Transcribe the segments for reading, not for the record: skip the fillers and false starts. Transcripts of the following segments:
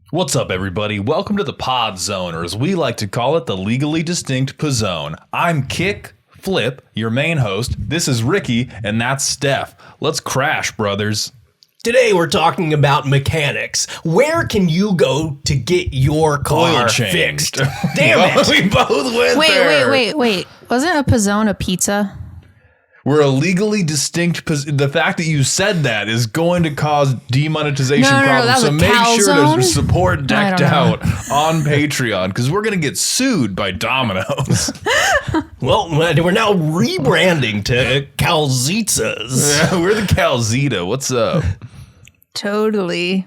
What's up, everybody? Welcome to the Pod Zone, or as we like to call it, the legally distinct P-Zone. I'm Kick Flip, your main host. This is Ricky, and that's Steph. Let's crash, brothers. Today we're talking about mechanics. Where can you go to get your car fixed? Damn it! We both went there. Wait. Wasn't a P-Zone a pizza? We're a legally distinct. The fact that you said that is going to cause demonetization problems. So make sure to support Decked Out on Patreon because we're going to get sued by Domino's. Well, we're now rebranding to Calzitas. Yeah, we're the Calzita. What's up? Totally.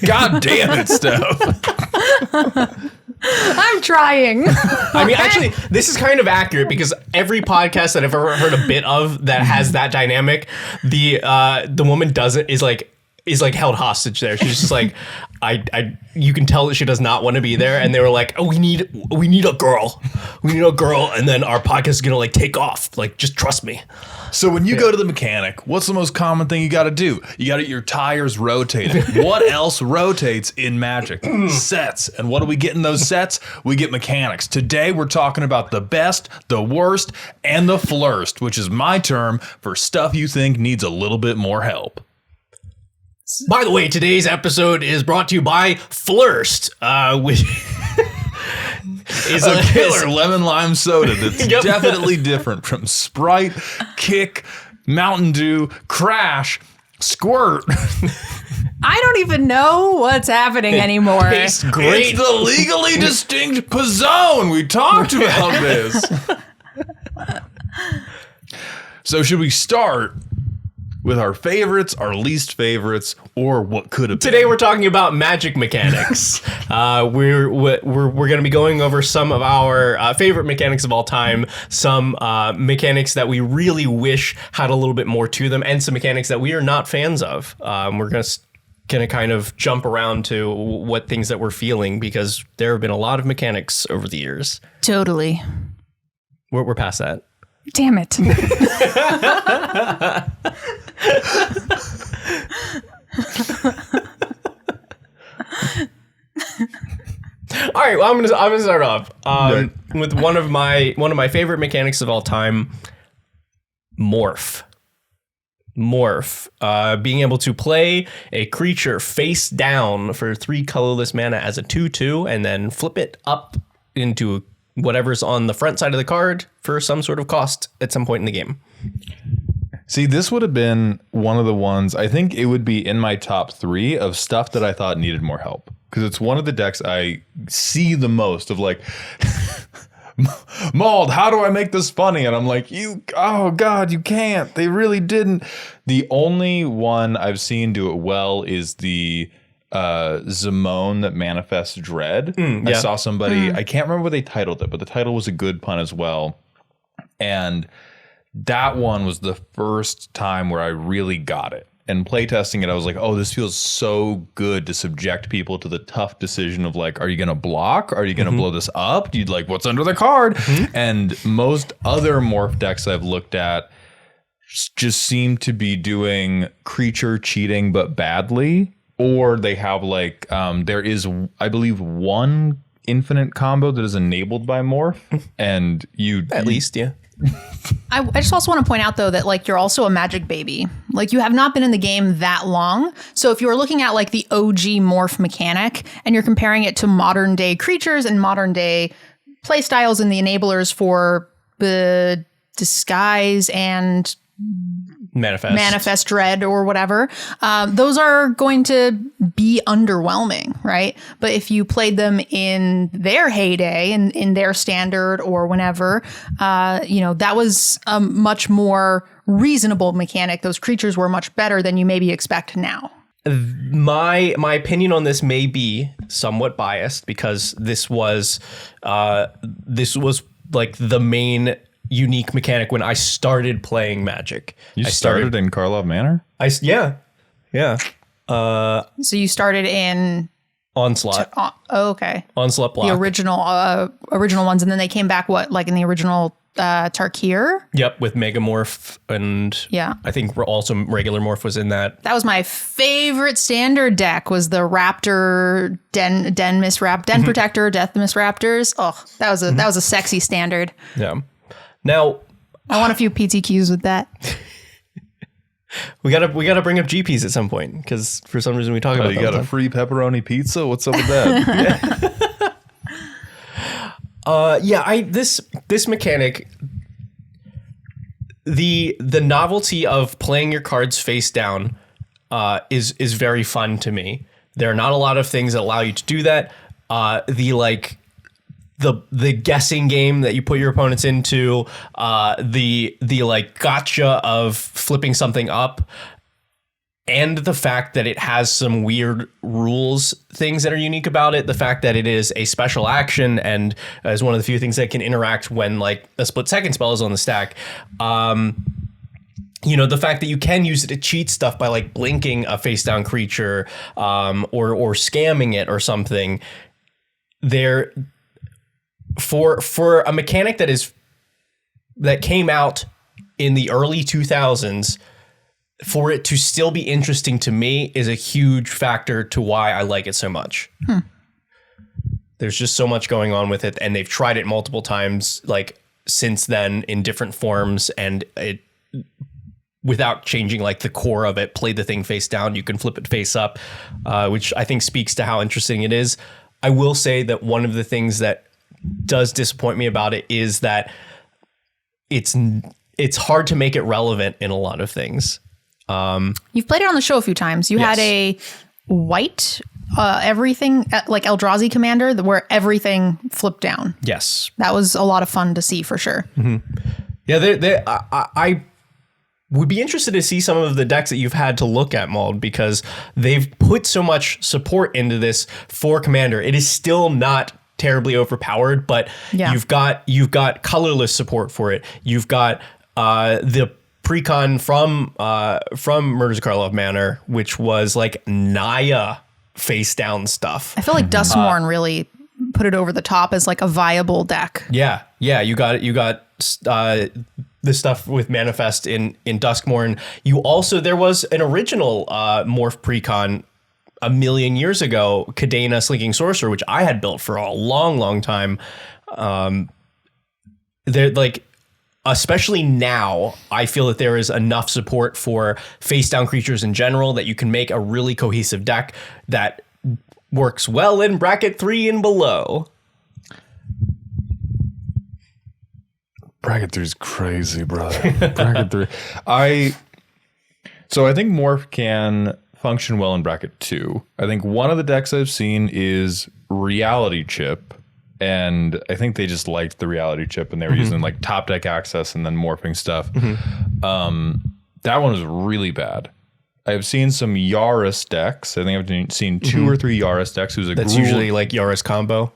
God damn it, Steph. I'm trying. I mean, actually, this is kind of accurate because every podcast that I've ever heard a bit of that has that dynamic, the woman is held hostage there. She's just like, you can tell that she does not want to be there, and they were like, oh, we need a girl, and then our podcast is gonna like take off. Like, just trust me. So when you go to the mechanic, what's the most common thing you got to do? You got to get your tires rotated. What else rotates in Magic? Sets. And what do we get in those sets? We get mechanics. Today we're talking about the best, the worst, and the flurst, which is my term for stuff you think needs a little bit more help. By the way, today's episode is brought to you by Flurst, which is a killer lemon lime soda that's Yep. definitely different from Sprite, Kick, Mountain Dew, Crash, Squirt. I don't even know what's happening anymore. Tastes great. It's the legally distinct P-Zone. We talked about this. So should we start with our favorites, our least favorites, or what could have been? Today we're talking about Magic mechanics. We're going to be going over some of our favorite mechanics of all time, some mechanics that we really wish had a little bit more to them, and some mechanics that we are not fans of. We're going to kind of jump around to what things that we're feeling because there have been a lot of mechanics over the years. Totally. We're past that. Damn it. All right, well, I'm gonna start off with one of my favorite mechanics of all time, Morph. Being able to play a creature face down for 3 colorless mana as a 2/2, and then flip it up into whatever's on the front side of the card for some sort of cost at some point in the game. See, this would have been one of the ones, I think it would be in my top 3 of stuff that I thought needed more help. Because it's one of the decks I see the most of like, Mald, how do I make this funny? And I'm like, oh God, you can't. They really didn't. The only one I've seen do it well is the Zimone that manifests dread. I saw somebody, I can't remember what they titled it, but the title was a good pun as well. And that one was the first time where I really got it. And playtesting it, I was like, oh, this feels so good to subject people to the tough decision of like, are you going to block? Are you going to blow this up? You'd like, what's under the card? And most other Morph decks I've looked at just seem to be doing creature cheating, but badly. Or they have like, there is, I believe, one infinite combo that is enabled by Morph. And At least, yeah. I just also want to point out, though, that like you're also a Magic baby. Like you have not been in the game that long. So if you're looking at like the OG Morph mechanic and you're comparing it to modern day creatures and modern day play styles and the enablers for the disguise and manifest dread or whatever, those are going to be underwhelming, right? But if you played them in their heyday and in their standard or whenever, that was a much more reasonable mechanic. Those creatures were much better than you maybe expect now. My opinion on this may be somewhat biased because this was like the main unique mechanic when I started playing Magic. You started in Karlov Manor? Yeah. So you started in Onslaught. okay. Onslaught block. The original ones, and then they came back. What, like in the original Tarkir. Yep, with Megamorph and I think also regular Morph was in that. That was my favorite standard deck. Was the Raptor Den Protector Death Miss Raptors. Oh, that was a sexy standard. Yeah. Now I want a few PTQs with that. We gotta bring up GPs at some point because for some reason we talk about. You got a free pepperoni pizza? What's up with that? This mechanic, the novelty of playing your cards face down is very fun to me. There are not a lot of things that allow you to do that. The guessing game that you put your opponents into, the like gotcha of flipping something up, and the fact that it has some weird rules things that are unique about it. The fact that it is a special action and is one of the few things that can interact when like a split second spell is on the stack. The fact that you can use it to cheat stuff by like blinking a face down creature, or scamming it or something. There, for a mechanic that came out in the early 2000s, for it to still be interesting to me is a huge factor to why I like it so much. There's just so much going on with it, and they've tried it multiple times like since then in different forms, and it, without changing like the core of it, play the thing face down, you can flip it face up, which I think speaks to how interesting it is. I will say that one of the things that does disappoint me about it is that it's hard to make it relevant in a lot of things. You've played it on the show a few times. You had a white everything like Eldrazi commander where everything flipped down. Yes, that was a lot of fun to see for sure. Mm-hmm. Yeah, I would be interested to see some of the decks that you've had to look at, Mald, because they've put so much support into this for commander. It is still not terribly overpowered, but you've got colorless support for it. You've got the precon from Murders of Karlov Manor, which was like Naya face down stuff. I feel like Duskmourn really put it over the top as like a viable deck. Yeah, you got the stuff with Manifest in Duskmourn. There was an original Morph precon a million years ago, Kadena Slinking Sorcerer, which I had built for a long time. They're like, especially now, I feel that there is enough support for face down creatures in general that you can make a really cohesive deck that works well in bracket 3 and below. Bracket 3 is crazy, brother. Bracket 3. I think Morph can function well in bracket 2. I think one of the decks I've seen is Reality Chip, and I think they just liked the Reality Chip and they were using like top deck access and then morphing stuff. That one was really bad. I've seen some Yaris decks. I think I've seen 2 or 3 Yaris decks. That's usually like Yaris combo.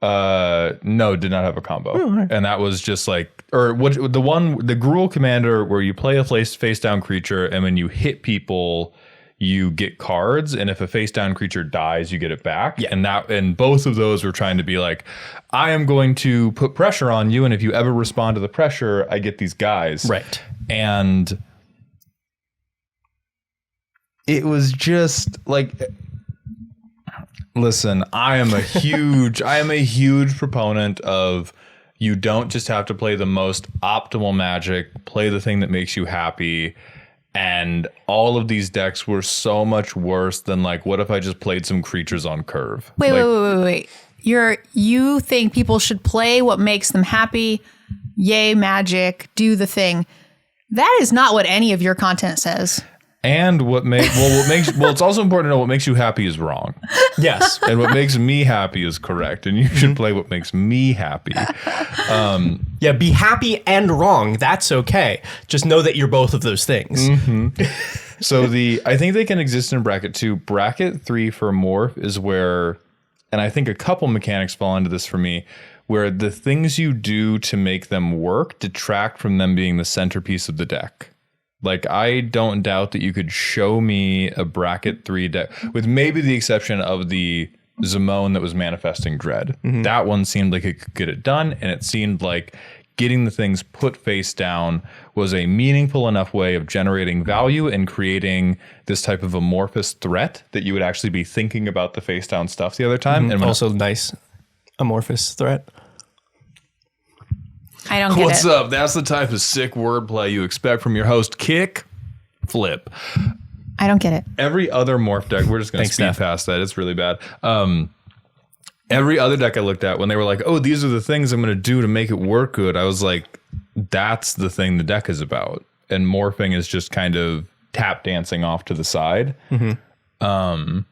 No, did not have a combo. And that was just like, the Gruul Commander where you play a face down creature and when you hit people, you get cards, and if a face down creature dies, you get it back. Yeah. And both of those were trying to be like, I am going to put pressure on you, and if you ever respond to the pressure, I get these guys. Right. And it was just like, listen, I am a huge proponent of, you don't just have to play the most optimal Magic, play the thing that makes you happy. And all of these decks were so much worse than like, what if I just played some creatures on curve? Wait. You think people should play what makes them happy? Yay, Magic, do the thing. That is not what any of your content says. And it's also important to know what makes you happy is wrong. Yes. And what makes me happy is correct. And you should play what makes me happy. Be happy and wrong. That's okay. Just know that you're both of those things. So I think they can exist in bracket 2. Bracket 3 for Morph is where, and I think a couple mechanics fall into this for me, where the things you do to make them work detract from them being the centerpiece of the deck. Like, I don't doubt that you could show me a bracket 3 deck, with maybe the exception of the Zimone that was Manifesting Dread. That one seemed like it could get it done, and it seemed like getting the things put face down was a meaningful enough way of generating value and creating this type of amorphous threat that you would actually be thinking about the face down stuff the other time. And Also nice amorphous threat. I don't get what's it. up? That's the type of sick wordplay you expect from your host. Kick, flip. I don't get it. Every other morph deck, we're just going to Thanks, speed Steph. past that. It's really bad. Every other deck I looked at, when they were like, oh, these are the things I'm going to do to make it work good, I was like, that's the thing the deck is about. And morphing is just kind of tap dancing off to the side. Now,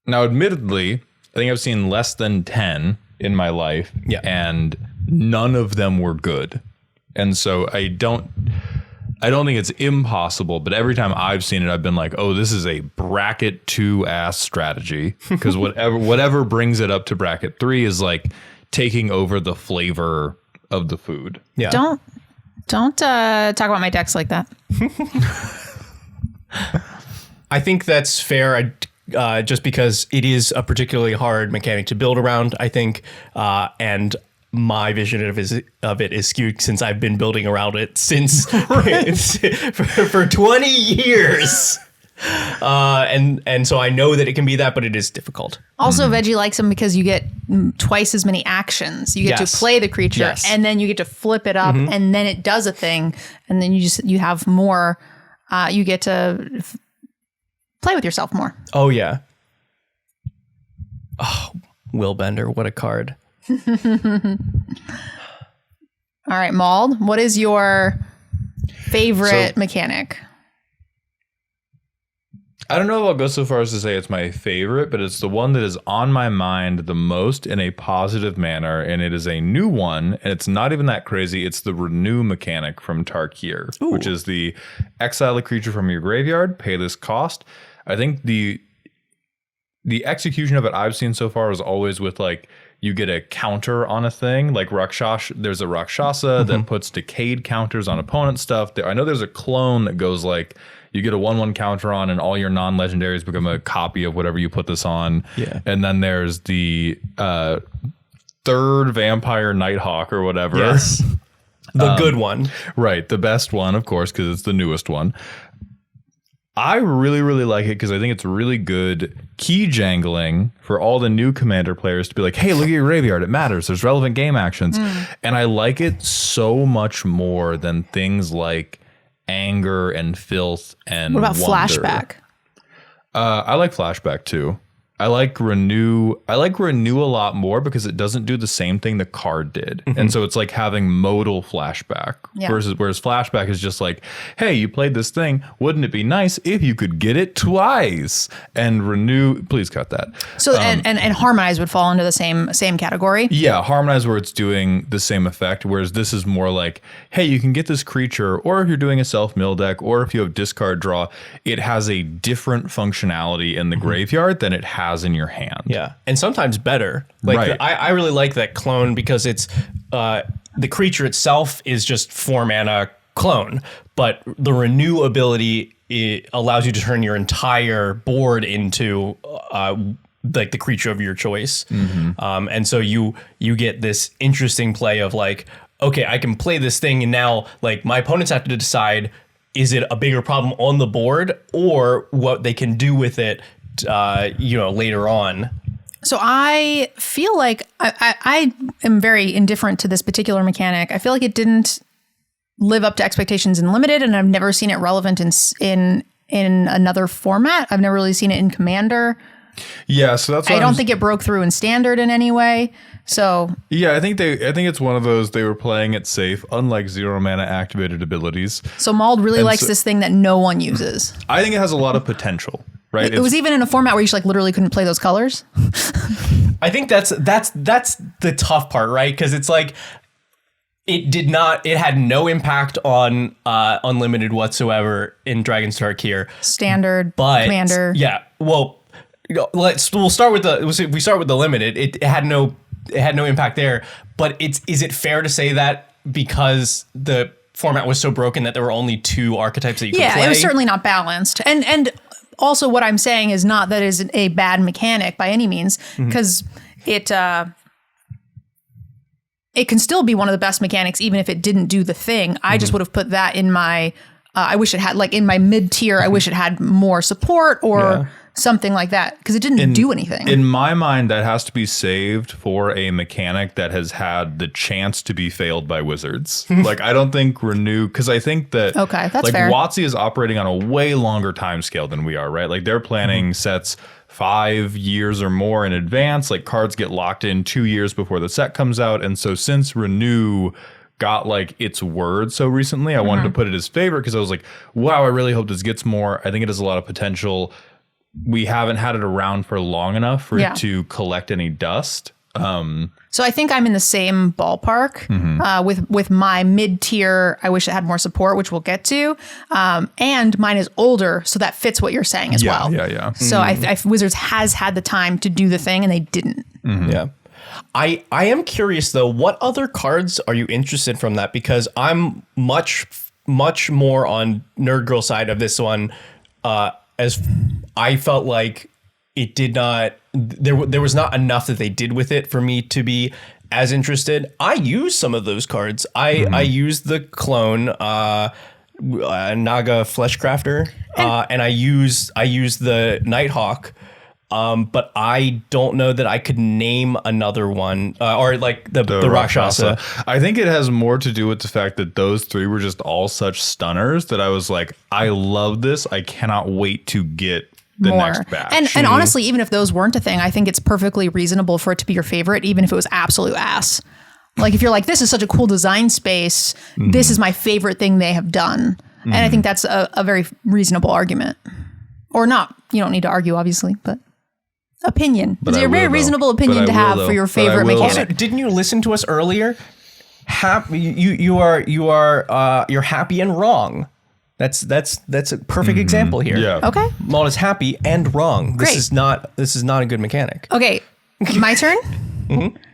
admittedly, I think I've seen less than 10 in my life, and none of them were good. And so I don't think it's impossible, but every time I've seen it, I've been like, oh, this is a bracket 2 ass strategy. Because whatever brings it up to bracket 3 is like taking over the flavor of the food. Yeah. Don't talk about my decks like that. I think that's fair. Just because it is a particularly hard mechanic to build around, I think, and my vision of it is skewed since I've been building around it since for 20 years. And so I know that it can be that, but it is difficult. Also, Veggie likes them because you get twice as many actions. You get to play the creature, and then you get to flip it up, and then it does a thing, and then you have more. You get to play with yourself more. Oh yeah. Oh, Willbender, what a card. All right, Mald, what is your favorite mechanic? I don't know if I'll go so far as to say it's my favorite, but it's the one that is on my mind the most in a positive manner, and it is a new one, and it's not even that crazy. It's the renew mechanic from Tarkir, which is the exile a creature from your graveyard, pay this cost. I think the execution of it I've seen so far is always with like you get a counter on a thing, like Rakshasa. There's a Rakshasa that puts decayed counters on opponent stuff. I know there's a clone that goes like you get a 1/1 counter on, and all your non-legendaries become a copy of whatever you put this on. Yeah. And then there's the third Vampire Nighthawk or whatever. Yes. The good one. Right. The best one, of course, because it's the newest one. I really, really like it because I think it's really good key jangling for all the new Commander players to be like, hey, look at your graveyard. It matters. There's relevant game actions. And I like it so much more than things like anger and filth and What about wonder. flashback? I like flashback too. I like renew a lot more because it doesn't do the same thing the card did. And so it's like having modal flashback whereas flashback is just like, hey, you played this thing. Wouldn't it be nice if you could get it twice? And renew, please cut that. So and harmonize would fall into the same category. Yeah, harmonize where it's doing the same effect, whereas this is more like, hey, you can get this creature, or if you're doing a self-mill deck, or if you have discard draw, it has a different functionality in the graveyard than it has in your hand. Yeah. And sometimes better. Like Right. I really like that clone because it's the creature itself is just 4 mana clone, but the renew ability allows you to turn your entire board into like the creature of your choice. And so you get this interesting play of like, okay, I can play this thing, and now like my opponents have to decide, is it a bigger problem on the board or what they can do with it later on. So I feel like I am very indifferent to this particular mechanic. I feel like it didn't live up to expectations in Limited, and I've never seen it relevant in another format. I've never really seen it in Commander. Yeah, so that's why I don't think it broke through in Standard in any way. So yeah, I think it's one of those they were playing it safe, unlike 0 mana activated abilities. So Mald really likes this thing that no one uses. I think it has a lot of potential. Right. It was even in a format where you like literally couldn't play those colors. I think that's the tough part, right? Because it's like it had no impact on Unlimited whatsoever in Dragonstar Kier. Standard, but Commander. Yeah. Well, we'll start with the Limited. It had no impact there. But is it fair to say that because the format was so broken that there were only 2 archetypes that you could play? Yeah, it was certainly not balanced. And also what I'm saying is not that it is a bad mechanic by any means, because it it can still be one of the best mechanics, even if it didn't do the thing. I just would have put that in my, I wish it had, like in my mid tier, I wish it had more support or something like that, because it didn't do anything. In my mind, that has to be saved for a mechanic that has had the chance to be failed by Wizards. Like, I don't think Renew, because I think that that's like fair. WotC is operating on a way longer time scale than we are, right? Like, they're planning sets 5 years or more in advance. Like, cards get locked in 2 years before the set comes out. And so since Renew got like its word so recently, I wanted to put it as favorite, because I was like, wow, I really hope this gets more. I think it has a lot of potential. We haven't had it around for long enough for it to collect any dust. So I think I'm in the same ballpark with my mid tier. I wish it had more support, which we'll get to. And mine is older, so that fits what you're saying as well. Yeah. So I Wizards has had the time to do the thing, and they didn't. Yeah. I am curious though, what other cards are you interested from that? Because I'm much more on Nerd Girl side of this one. As I felt like it did not, there was not enough that they did with it for me to be as interested. I used some of those cards. I used the clone Naga Fleshcrafter, and I used the Nighthawk. But I don't know that I could name another one, or like the Rakshasa. I think it has more to do with the fact that those three were just all such stunners that I was like, I love this. I cannot wait to get the next batch. And honestly, even if those weren't a thing, I think it's perfectly reasonable for it to be your favorite, even if it was absolute ass. Like, if you're like, this is such a cool design space, this is my favorite thing they have done. And I think that's a very reasonable argument. Or not. You don't need to argue, obviously, but opinion. It's a very reasonable opinion to have for your favorite mechanic. Also, didn't you listen to us earlier? You're happy and wrong. That's a perfect example here. Yeah. Okay. Maud is happy and wrong. Great. This is not a good mechanic. Okay, my turn?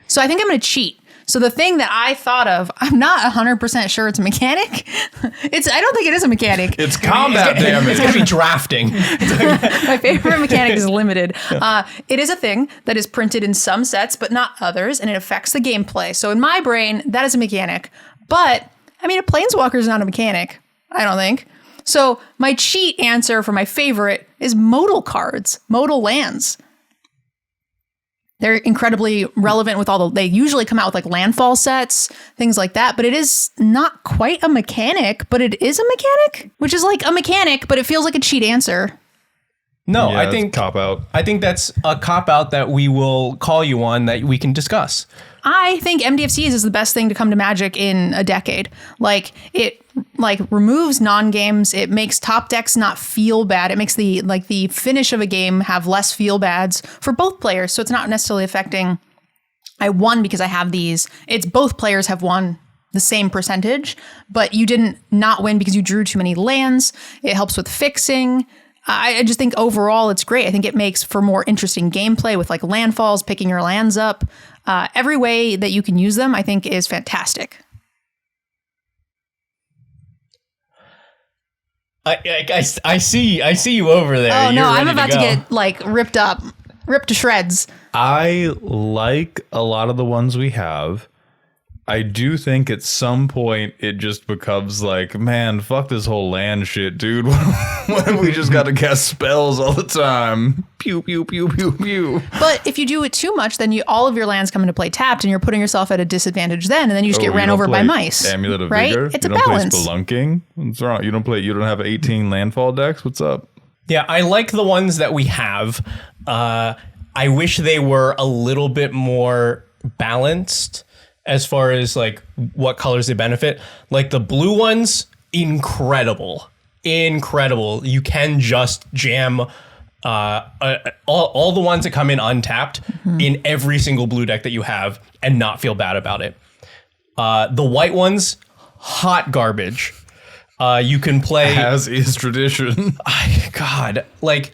So I think I'm going to cheat. So the thing that I thought of, I'm not 100% sure it's a mechanic. I don't think it is a mechanic. It's combat damage. It's going to be drafting. My favorite mechanic is limited. It is a thing that is printed in some sets, but not others, and it affects the gameplay. So in my brain, that is a mechanic. But, I mean, a Planeswalker is not a mechanic, I don't think. So my cheat answer for my favorite is modal cards, modal lands. They're incredibly relevant with they usually come out with like landfall sets, things like that, but it is not quite a mechanic, but it is a mechanic, which is like a mechanic, but it feels like a cheat answer. No, Yeah, I think cop out. I think that's a cop out that we will call you on that we can discuss. I think MDFCs is the best thing to come to Magic in a decade. Like, it removes non-games. It makes top decks not feel bad. It makes the finish of a game have less feel bads for both players. So it's not necessarily affecting, I won because I have these. It's both players have won the same percentage, but you didn't not win because you drew too many lands. It helps with fixing. I just think overall it's great. I think it makes for more interesting gameplay with like landfalls, picking your lands up. Every way that you can use them, I think, is fantastic. I see you over there. Oh, You're no, I'm ready about to go. get like ripped to shreds. I like a lot of the ones we have. I do think at some point it just becomes like, man, fuck this whole land shit, dude. What if we just got to cast spells all the time? Pew, pew, pew, pew, pew. But if you do it too much, then all of your lands come into play tapped, and you're putting yourself at a disadvantage then, and then you just get ran over by mice. Amulet of right? Vigor? It's you a don't balance. play Spelunking? What's wrong? You don't have 18 landfall decks? What's up? Yeah, I like the ones that we have. I wish they were a little bit more balanced as far as like what colors they benefit. Like the blue ones, incredible. You can just jam all the ones that come in untapped in every single blue deck that you have and not feel bad about it. The white ones, hot garbage. You can play As is tradition. God, like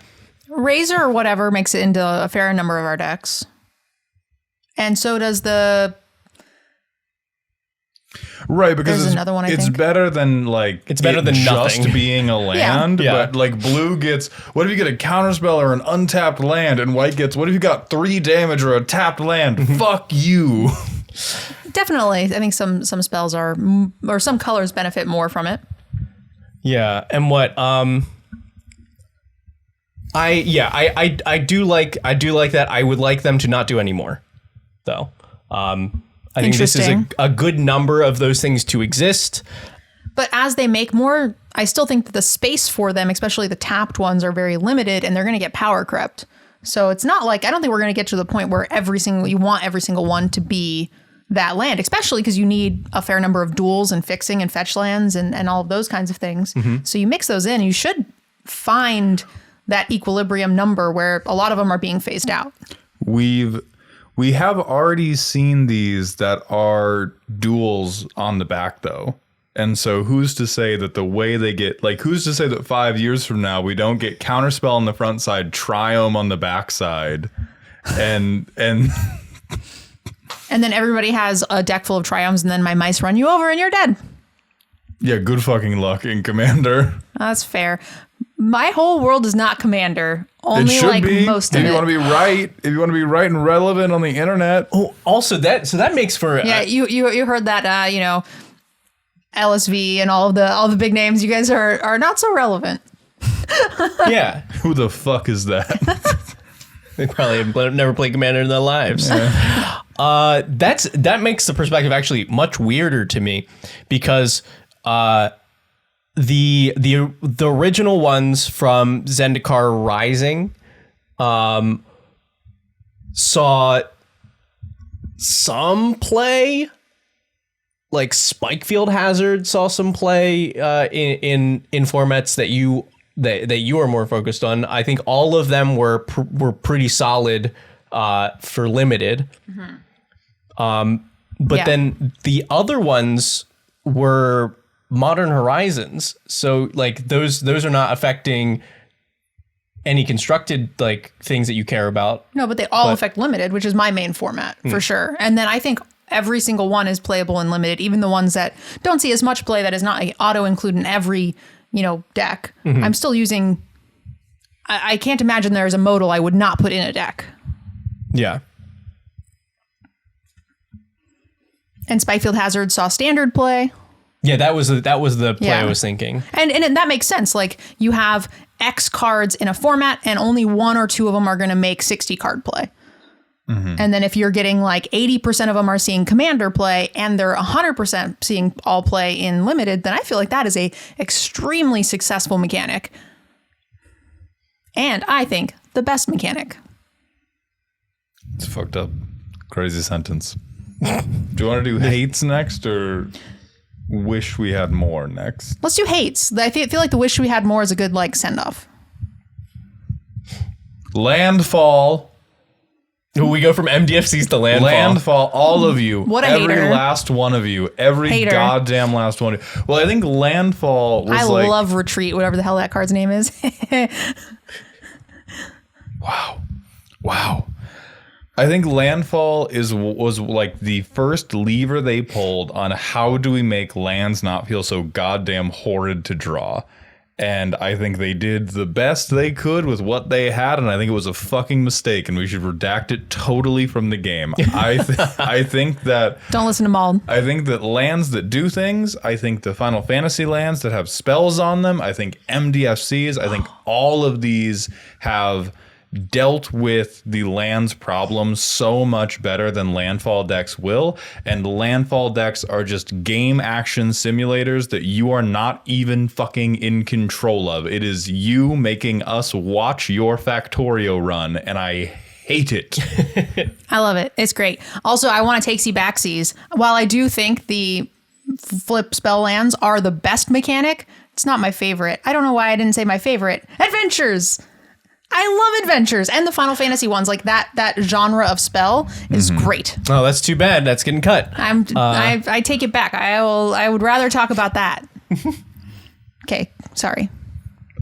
Razor or whatever makes it into a fair number of our decks. And so does the... Right, because There's another one, I it's think. better than like It's better than just nothing. being a land. Yeah. But like blue gets, what if you get a counterspell or an untapped land, and white gets, what if you got 3 damage or a tapped land? Fuck you. Definitely. I think some spells are, or some colors benefit more from it. Yeah, and what I do like that. I would like them to not do any more, though. I think this is a good number of those things to exist. But as they make more, I still think that the space for them, especially the tapped ones, are very limited, and they're going to get power crept. So it's not like, I don't think we're going to get to the point where you want every single one to be that land, especially because you need a fair number of duels and fixing and fetch lands and all of those kinds of things. Mm-hmm. So you mix those in, you should find that equilibrium number where a lot of them are being phased out. We have already seen these that are duels on the back, though. And so who's to say that the way they get, like, who's to say that 5 years from now we don't get Counterspell on the front side, Triome on the back side, and and then everybody has a deck full of Triomes, and then my mice run you over and you're dead. Yeah, good fucking luck in Commander. That's fair. My whole world is not Commander. Only like most of it. If you want to be right, and relevant on the internet. Oh, also that makes for you heard that LSV and all the big names. You guys are not so relevant. Yeah. Who the fuck is that? They probably have never played Commander in their lives. Yeah. That makes the perspective actually much weirder to me, because the original ones from Zendikar Rising saw some play. Like Spikefield Hazard saw some play in formats that you are more focused on. I think all of them were pretty solid for limited. Mm-hmm. But then the other ones were Modern Horizons. So like those are not affecting any constructed like things that you care about. No, but they all affect limited, which is my main format for sure. And then I think every single one is playable in limited, even the ones that don't see as much play, that is not auto include in every, deck. Mm-hmm. I'm still using, I can't imagine there's a modal I would not put in a deck. Yeah. And Spikefield Hazard saw standard play. Yeah, that was the play I was thinking. And that makes sense. Like, you have X cards in a format and only one or two of them are going to make 60 card play. Mm-hmm. And then if you're getting like 80% of them are seeing Commander play and they're 100% seeing all play in limited, then I feel like that is a extremely successful mechanic. And I think the best mechanic. It's fucked up. Crazy sentence. Do you want to do hates next or wish we had more next? Let's do hates. I feel like the wish we had more is a good like send off. Landfall. We go from MDFCs to Landfall. Landfall, all of you. What a every hater. last one of you. Every Hater. goddamn last one. Well, I think Landfall was I love Retreat, whatever the hell that card's name is. Wow. I think Landfall was like the first lever they pulled on how do we make lands not feel so goddamn horrid to draw. And I think they did the best they could with what they had, and I think it was a fucking mistake, and we should redact it totally from the game. I think that... Don't listen to Mald. I think that lands that do things, I think the Final Fantasy lands that have spells on them, I think MDFCs, I think all of these have dealt with the land's problems so much better than landfall decks will, and landfall decks are just game action simulators that you are not even fucking in control of. It is you making us watch your Factorio run, and I hate it. I love it. It's great. Also, I want to take backsies. While I do think the flip spell lands are the best mechanic, it's not my favorite. I don't know why I didn't say my favorite. Adventures! I love adventures, and the Final Fantasy ones, like that genre of spell is great. Oh, that's too bad. That's getting cut. I take it back. I would rather talk about that. Okay, sorry.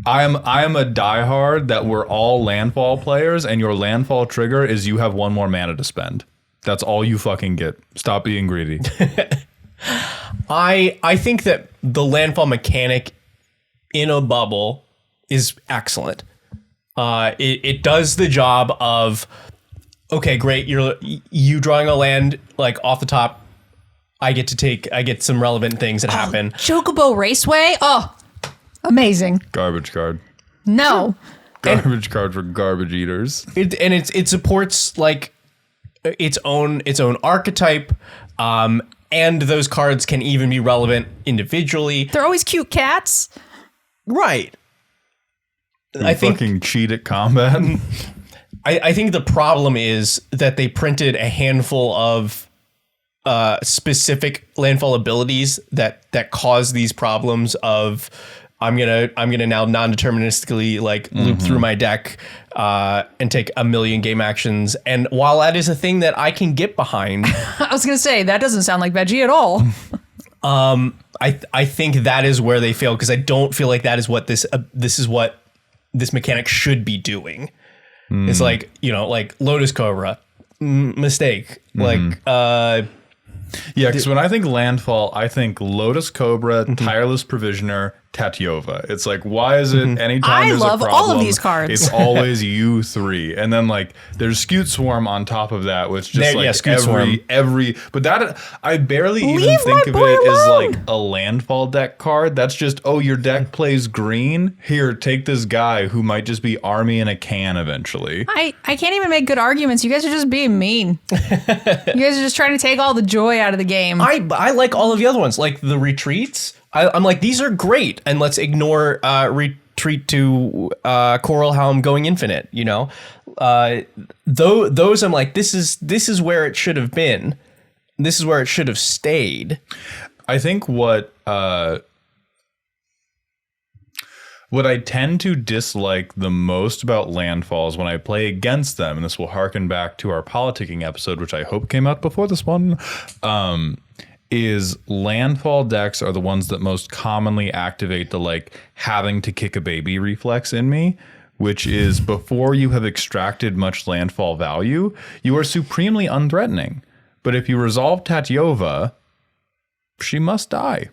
I am a diehard that we're all landfall players, and your landfall trigger is you have one more mana to spend. That's all you fucking get. Stop being greedy. I think that the landfall mechanic in a bubble is excellent. It does the job of, okay, great, you drawing a land like off the top I get some relevant things that happen. Chocobo Raceway. Oh, amazing. Garbage card. No. Garbage card for garbage eaters. It supports like its own archetype, and those cards can even be relevant individually. They're always cute cats. Right. I think fucking cheat at combat. I think the problem is that they printed a handful of specific landfall abilities that cause these problems of I'm gonna now non-deterministically like loop through my deck and take a million game actions. And while that is a thing that I can get behind, I was gonna say that doesn't sound like Veggie at all. I think that is where they fail, because I don't feel like that is what this is what this mechanic should be doing. It's like, like Lotus Cobra, mistake. Like yeah, because when I think Landfall, I think Lotus Cobra, Tireless Provisioner, Tatyova. It's like, why is it anytime there's a problem, all of these cards. It's always you three, and then like there's Scute Swarm on top of that, which just every. But that I barely even think of it as like a Landfall deck card. That's just your deck plays green. Here, take this guy who might just be army in a can eventually. I can't even make good arguments. You guys are just being mean. You guys are just trying to take all the joy out of the game. I like all of the other ones, like the retreats. I'm like, these are great, and let's ignore retreat to Coral Helm going infinite. Those I'm like, this is where it should have been. This is where it should have stayed. I think what I tend to dislike the most about Landfalls when I play against them, and this will harken back to our politicking episode, which I hope came out before this one, is Landfall decks are the ones that most commonly activate the like having to kick a baby reflex in me, which is before you have extracted much Landfall value, you are supremely unthreatening. But if you resolve Tatyova, she must die.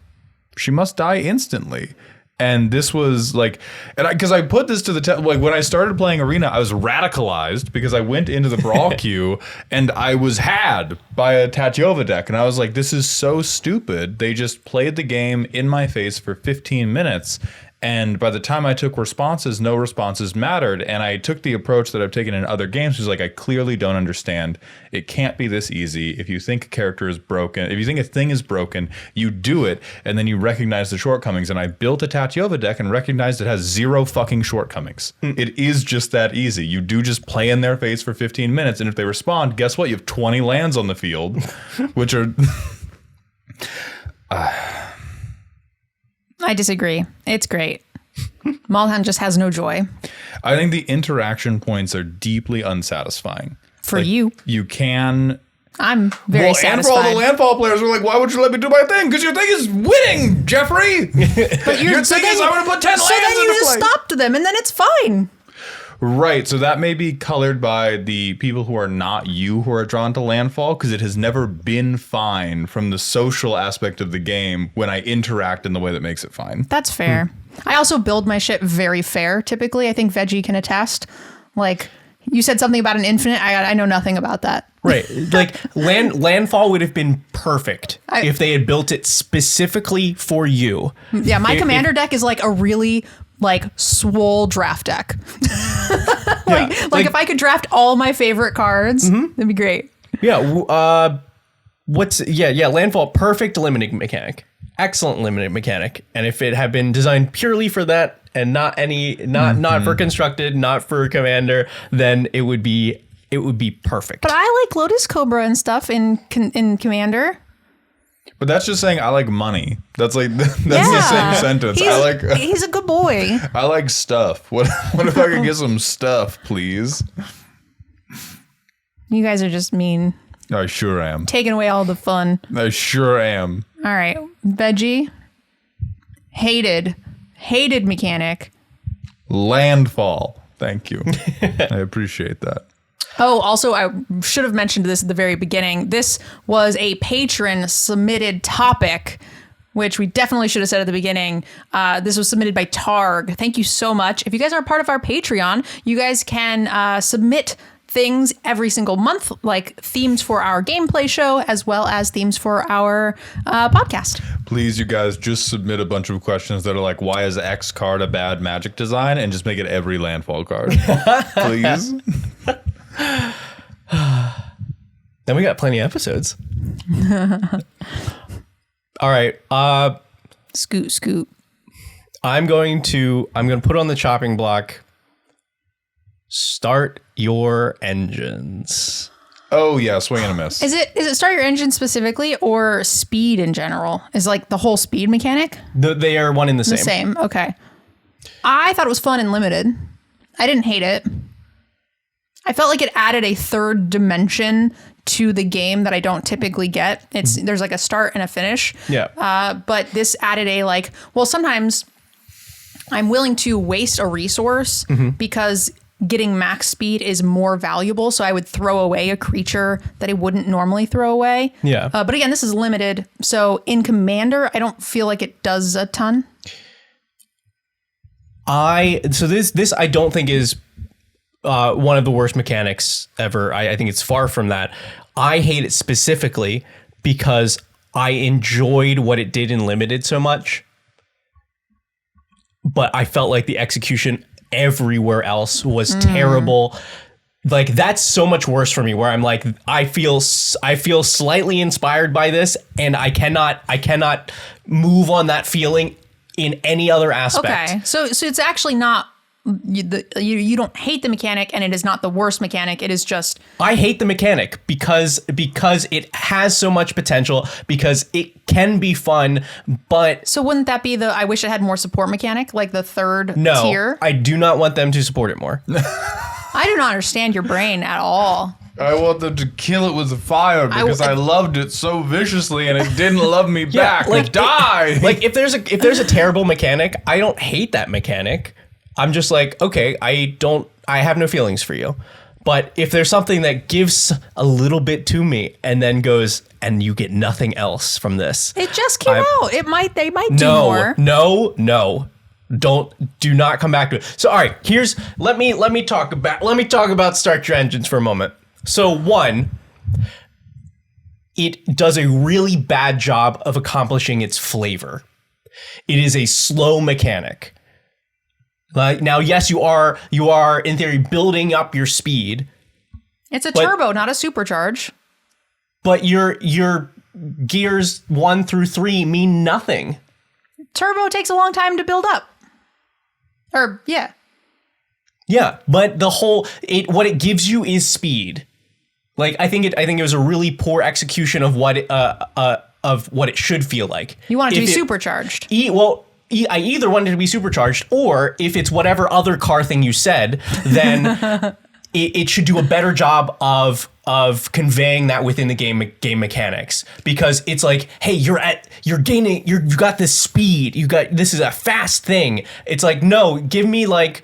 She must die instantly. And this was like, because I put this to the test, like when I started playing Arena, I was radicalized because I went into the Brawl queue and I was had by a Tatyova deck. And I was like, this is so stupid. They just played the game in my face for 15 minutes. And by the time I took responses, no responses mattered. And I took the approach that I've taken in other games, which is like, I clearly don't understand. It can't be this easy. If you think a character is broken, if you think a thing is broken, you do it, and then you recognize the shortcomings. And I built a Tatyova deck and recognized it has 0 fucking shortcomings. It is just that easy. You do just play in their face for 15 minutes, and if they respond, guess what? You have 20 lands on the field, which are... I disagree. It's great. Maldhound just has no joy. I think the interaction points are deeply unsatisfying. For you. You can... I'm very satisfied. And for all the Landfall players who are like, why would you let me do my thing? Because your thing is winning, Jeffrey! But your thing is, I'm going to put 10 lands into play. So then you just stopped them, and then it's fine. Right, so that may be colored by the people who are not you who are drawn to Landfall, because it has never been fine from the social aspect of the game when I interact in the way that makes it fine. That's fair. I also build my shit very fair, typically. I think Veggie can attest. Like, you said something about an infinite. I know nothing about that. Right. Like, Landfall would have been perfect if they had built it specifically for you. Yeah, my commander deck is like a really... like swole draft deck. like if I could draft all my favorite cards, that'd be great. Yeah. Landfall, perfect limiting mechanic. Excellent limiting mechanic. And if it had been designed purely for that and not for constructed, not for commander, then it would be perfect. But I like Lotus Cobra and stuff in commander. But that's just saying I like money. That's like the same sentence. He's a good boy. I like stuff. What if I could get some stuff, please? You guys are just mean. I sure am. Taking away all the fun. I sure am. All right, Veggie. Hated mechanic. Landfall. Thank you. I appreciate that. Oh, also, I should have mentioned this at the very beginning. This was a patron submitted topic, which we definitely should have said at the beginning. This was submitted by Targ. Thank you so much. If you guys are part of our Patreon, you guys can submit things every single month, like themes for our gameplay show, as well as themes for our podcast. Please, you guys, just submit a bunch of questions that are like, why is X card a bad Magic design? And just make it every Landfall card. Please. Then we got plenty of episodes. All right. Scoot. I'm going to put on the chopping block. Start your engines. Oh yeah, swing and a miss. Is it start your engine specifically or speed in general? Is like the whole speed mechanic? They are one in the same. The same. Okay. I thought it was fun and limited. I didn't hate it. I felt like it added a third dimension to the game that I don't typically get. There's like a start and a finish. Yeah. But this added a like, well, sometimes I'm willing to waste a resource because getting max speed is more valuable. So I would throw away a creature that I wouldn't normally throw away. Yeah. But again, this is limited. So in Commander, I don't feel like it does a ton. This I don't think is one of the worst mechanics ever. I think it's far from that. I hate it specifically because I enjoyed what it did in limited so much, but I felt like the execution everywhere else was terrible. Like that's so much worse for me, where I'm like, I feel slightly inspired by this, and I cannot move on that feeling in any other aspect. Okay, so it's actually not you don't hate the mechanic, and it is not the worst mechanic. It is just I hate the mechanic because it has so much potential, because it can be fun, but so wouldn't that be the I wish it had more support mechanic, like the third tier? I do not want them to support it more. I do not understand your brain at all. I want them to kill it with fire because I loved it so viciously and it didn't love me back. Like die. Like if there's a terrible mechanic, I don't hate that mechanic. I'm just like, okay, I have no feelings for you. But if there's something that gives a little bit to me and then goes, and you get nothing else from this. It just came out. They might do more. No. Do not come back to it. So all right, let me talk about Start Your Engines for a moment. So one, it does a really bad job of accomplishing its flavor. It is a slow mechanic. Like now, yes, you are in theory building up your speed. It's a turbo, not a supercharge. But your gears 1 through 3 mean nothing. Turbo takes a long time to build up. Or yeah. Yeah, but what it gives you is speed. Like I think it was a really poor execution of what it should feel like. You want it to be supercharged. I either want it to be supercharged, or if it's whatever other car thing you said, then it should do a better job of conveying that within the game mechanics, because it's like, hey, you've got this speed, this is a fast thing. It's like, no, give me like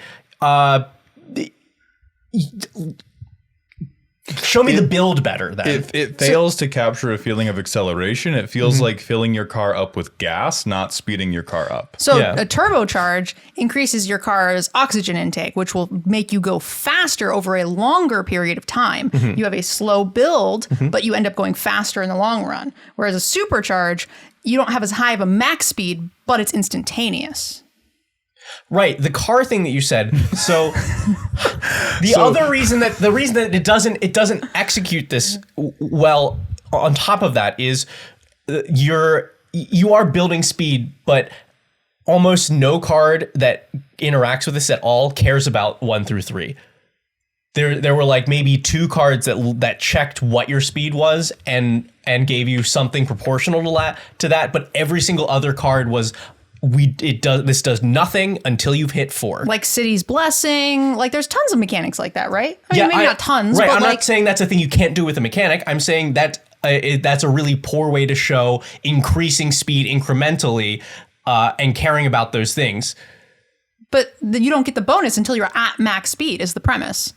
show me the build better then. It fails to capture a feeling of acceleration. It feels like filling your car up with gas, not speeding your car up. So a turbocharge increases your car's oxygen intake, which will make you go faster over a longer period of time. You have a slow build, but you end up going faster in the long run. Whereas a supercharge, you don't have as high of a max speed, but it's instantaneous. Right, the car thing that you said. So the reason that it doesn't execute this well on top of that is you are building speed, but almost no card that interacts with this at all cares about 1 through 3. There were like maybe 2 cards that checked what your speed was and gave you something proportional to that, but every single other card was this does nothing until you've hit 4. Like City's Blessing, like there's tons of mechanics like that, right? I mean, maybe not tons, right? But I'm not saying that's a thing you can't do with a mechanic. I'm saying that that's a really poor way to show increasing speed incrementally and caring about those things. But you don't get the bonus until you're at max speed is the premise.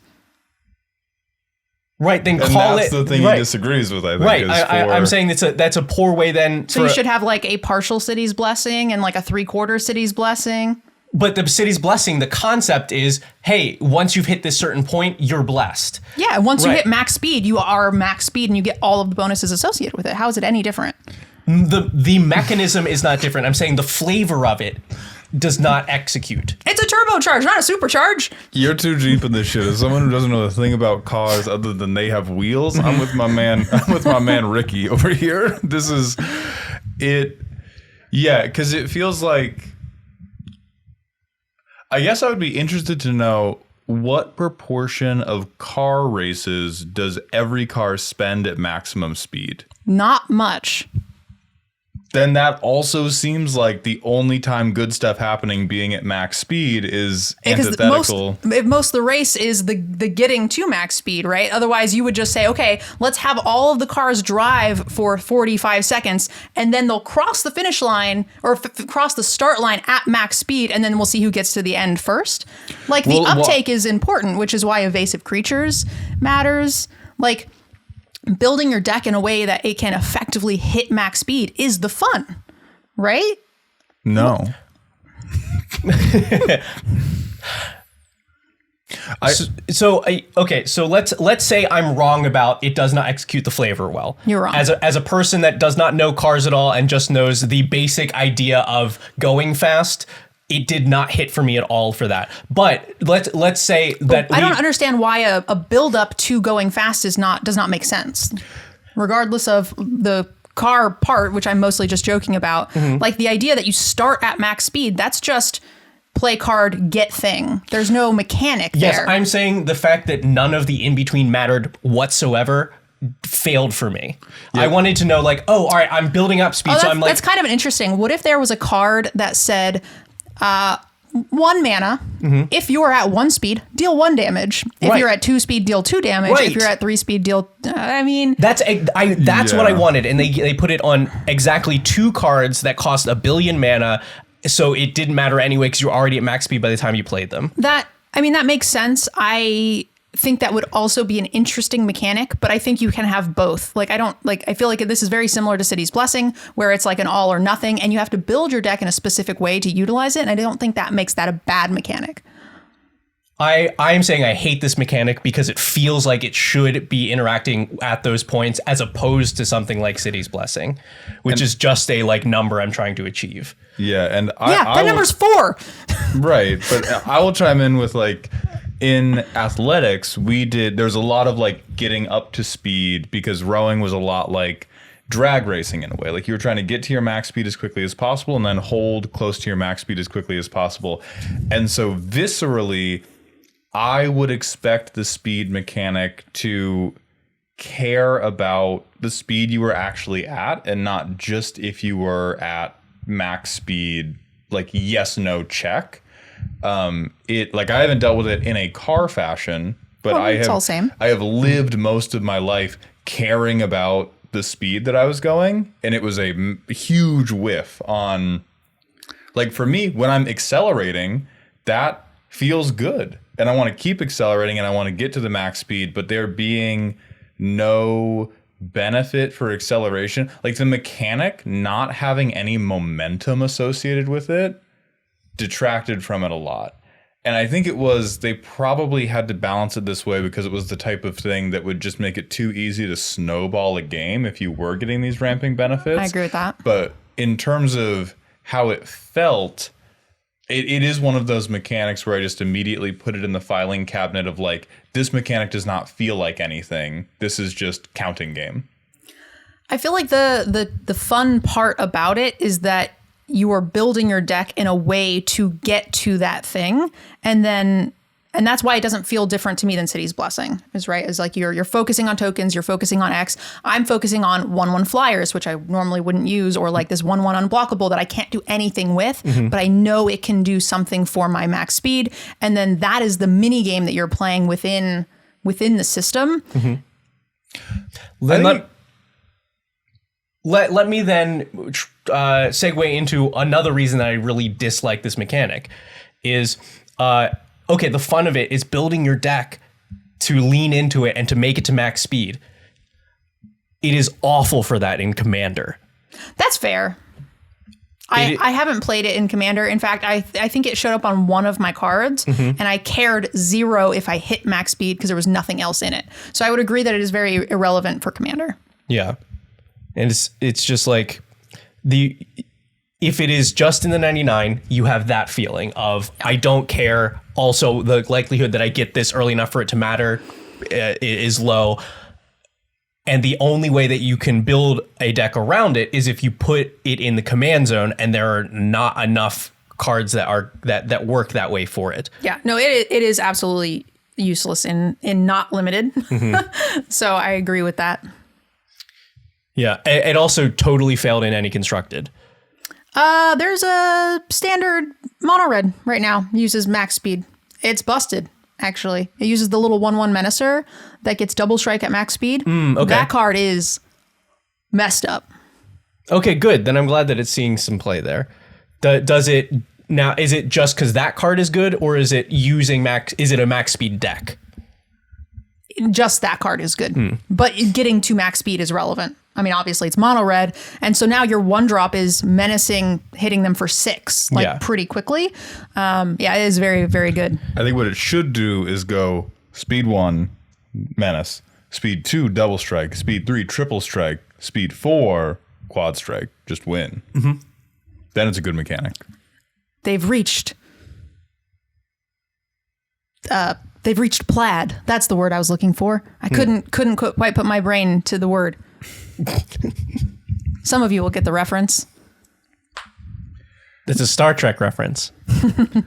Right, then and call that's it. The thing he disagrees with, I think. Right, I'm saying that's a poor way then. So you should have like a partial City's Blessing and like a 3/4 City's Blessing. But the City's Blessing, the concept is, hey, once you've hit this certain point, you're blessed. Yeah, once you hit max speed, you are max speed and you get all of the bonuses associated with it. How is it any different? The mechanism is not different. I'm saying the flavor of it does not execute. It's a turbocharge, not a supercharge. You're too deep in this shit. As someone who doesn't know the thing about cars other than they have wheels, I'm with my man Ricky over here. This is it. Yeah, because it feels like, I guess I would be interested to know what proportion of car races does every car spend at maximum speed? Not much. Then that also seems like the only time good stuff happening being at max speed is antithetical. Most of the race is the getting to max speed, right? Otherwise, you would just say, okay, let's have all of the cars drive for 45 seconds, and then they'll cross the finish line or cross the start line at max speed, and then we'll see who gets to the end first. Like, the uptake is important, which is why evasive creatures matters. Like, building your deck in a way that it can effectively hit max speed is the fun, right? No. So let's say I'm wrong about it does not execute the flavor well. You're wrong. As a person that does not know cars at all and just knows the basic idea of going fast, it did not hit for me at all for that. But let's say that I don't understand why a build up to going fast does not make sense. Regardless of the car part, which I'm mostly just joking about, like the idea that you start at max speed, that's just play card, get thing. There's no mechanic there. Yes, I'm saying the fact that none of the in-between mattered whatsoever failed for me. Yep. I wanted to know, like, all right, I'm building up speed, so I'm like... That's kind of an interesting... What if there was a card that said... 1 mana. If you're at 1 speed, deal 1 damage. If you're at 2 speed, deal 2 damage. If you're at 3 speed, deal. I mean, that's what I wanted, and they put it on exactly 2 cards that cost 1 billion mana, so it didn't matter anyway because you're already at max speed by the time you played them. That makes sense. I think that would also be an interesting mechanic, but I think you can have both. Like, I feel like this is very similar to City's Blessing, where it's like an all or nothing, and you have to build your deck in a specific way to utilize it, and I don't think that makes that a bad mechanic. I am saying I hate this mechanic because it feels like it should be interacting at those points as opposed to something like City's Blessing, which is just a like number I'm trying to achieve. Yeah, and that number's 4. Right, but I will chime in with like, in athletics, there's a lot of like getting up to speed because rowing was a lot like drag racing in a way. Like, you were trying to get to your max speed as quickly as possible and then hold close to your max speed as quickly as possible. And so viscerally, I would expect the speed mechanic to care about the speed you were actually at and not just if you were at max speed, like yes, no, check. I haven't dealt with it in a car fashion, but it's all same. I have lived most of my life caring about the speed that I was going, and it was a huge whiff on, like, for me, when I'm accelerating, that feels good, and I want to keep accelerating and I want to get to the max speed, but there being no benefit for acceleration, like the mechanic not having any momentum associated with it, detracted from it a lot. And I think they probably had to balance it this way because it was the type of thing that would just make it too easy to snowball a game if you were getting these ramping benefits. I agree with that. But in terms of how it felt, it is one of those mechanics where I just immediately put it in the filing cabinet of like, this mechanic does not feel like anything. This is just counting game. I feel like the fun part about it is that you are building your deck in a way to get to that thing. And that's why it doesn't feel different to me than City's Blessing, is right. Is like you're focusing on tokens, you're focusing on X. I'm focusing on 1/1 flyers, which I normally wouldn't use, or like this 1/1 unblockable that I can't do anything with, but I know it can do something for my max speed. And then that is the mini game that you're playing within the system. Let me then segue into another reason that I really dislike this mechanic is, the fun of it is building your deck to lean into it and to make it to max speed. It is awful for that in Commander. That's fair. I haven't played it in Commander. In fact, I think it showed up on one of my cards, and I cared 0 if I hit max speed because there was nothing else in it. So I would agree that it is very irrelevant for Commander. Yeah. And it's just like if it is just in the 99, you have that feeling of I don't care. Also, the likelihood that I get this early enough for it to matter is low. And the only way that you can build a deck around it is if you put it in the command zone and there are not enough cards that work that way for it. Yeah, no, it is absolutely useless in not limited. So I agree with that. Yeah, it also totally failed in any constructed. There's a standard mono red right now, uses max speed. It's busted. Actually, it uses the little 1/1 Menacer that gets double strike at max speed. Okay. That card is messed up. Okay, good. Then I'm glad that it's seeing some play there. Does it now? Is it just because that card is good, or is it using max? Is it a max speed deck? Just that card is good, but getting to max speed is relevant. I mean, obviously it's mono red, and so now your 1-drop is menacing, hitting them for 6 pretty quickly. Yeah, it is very, very good. I think what it should do is go speed 1, menace, speed 2, double strike, speed 3, triple strike, speed 4, quad strike, just win. Then it's a good mechanic. They've reached plaid. That's the word I was looking for. I couldn't quite put my brain to the word. Some of you will get the reference. It's a Star Trek reference.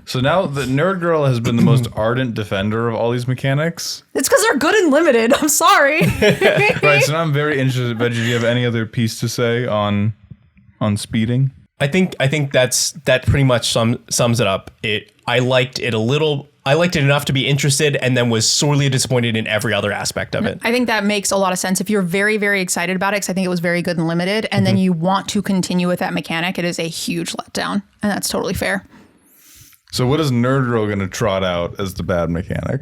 So now the Nerd Girl has been the most ardent defender of all these mechanics. It's because they're good and limited. I'm sorry. Right, so now I'm very interested. Veggie, do you have any other piece to say on speeding? I think that pretty much sums it up. I liked it enough to be interested, and then was sorely disappointed in every other aspect of it. I think that makes a lot of sense. If you're very, very excited about it, because I think it was very good and limited, and then you want to continue with that mechanic, it is a huge letdown, and that's totally fair. So what is Nerd Girl going to trot out as the bad mechanic?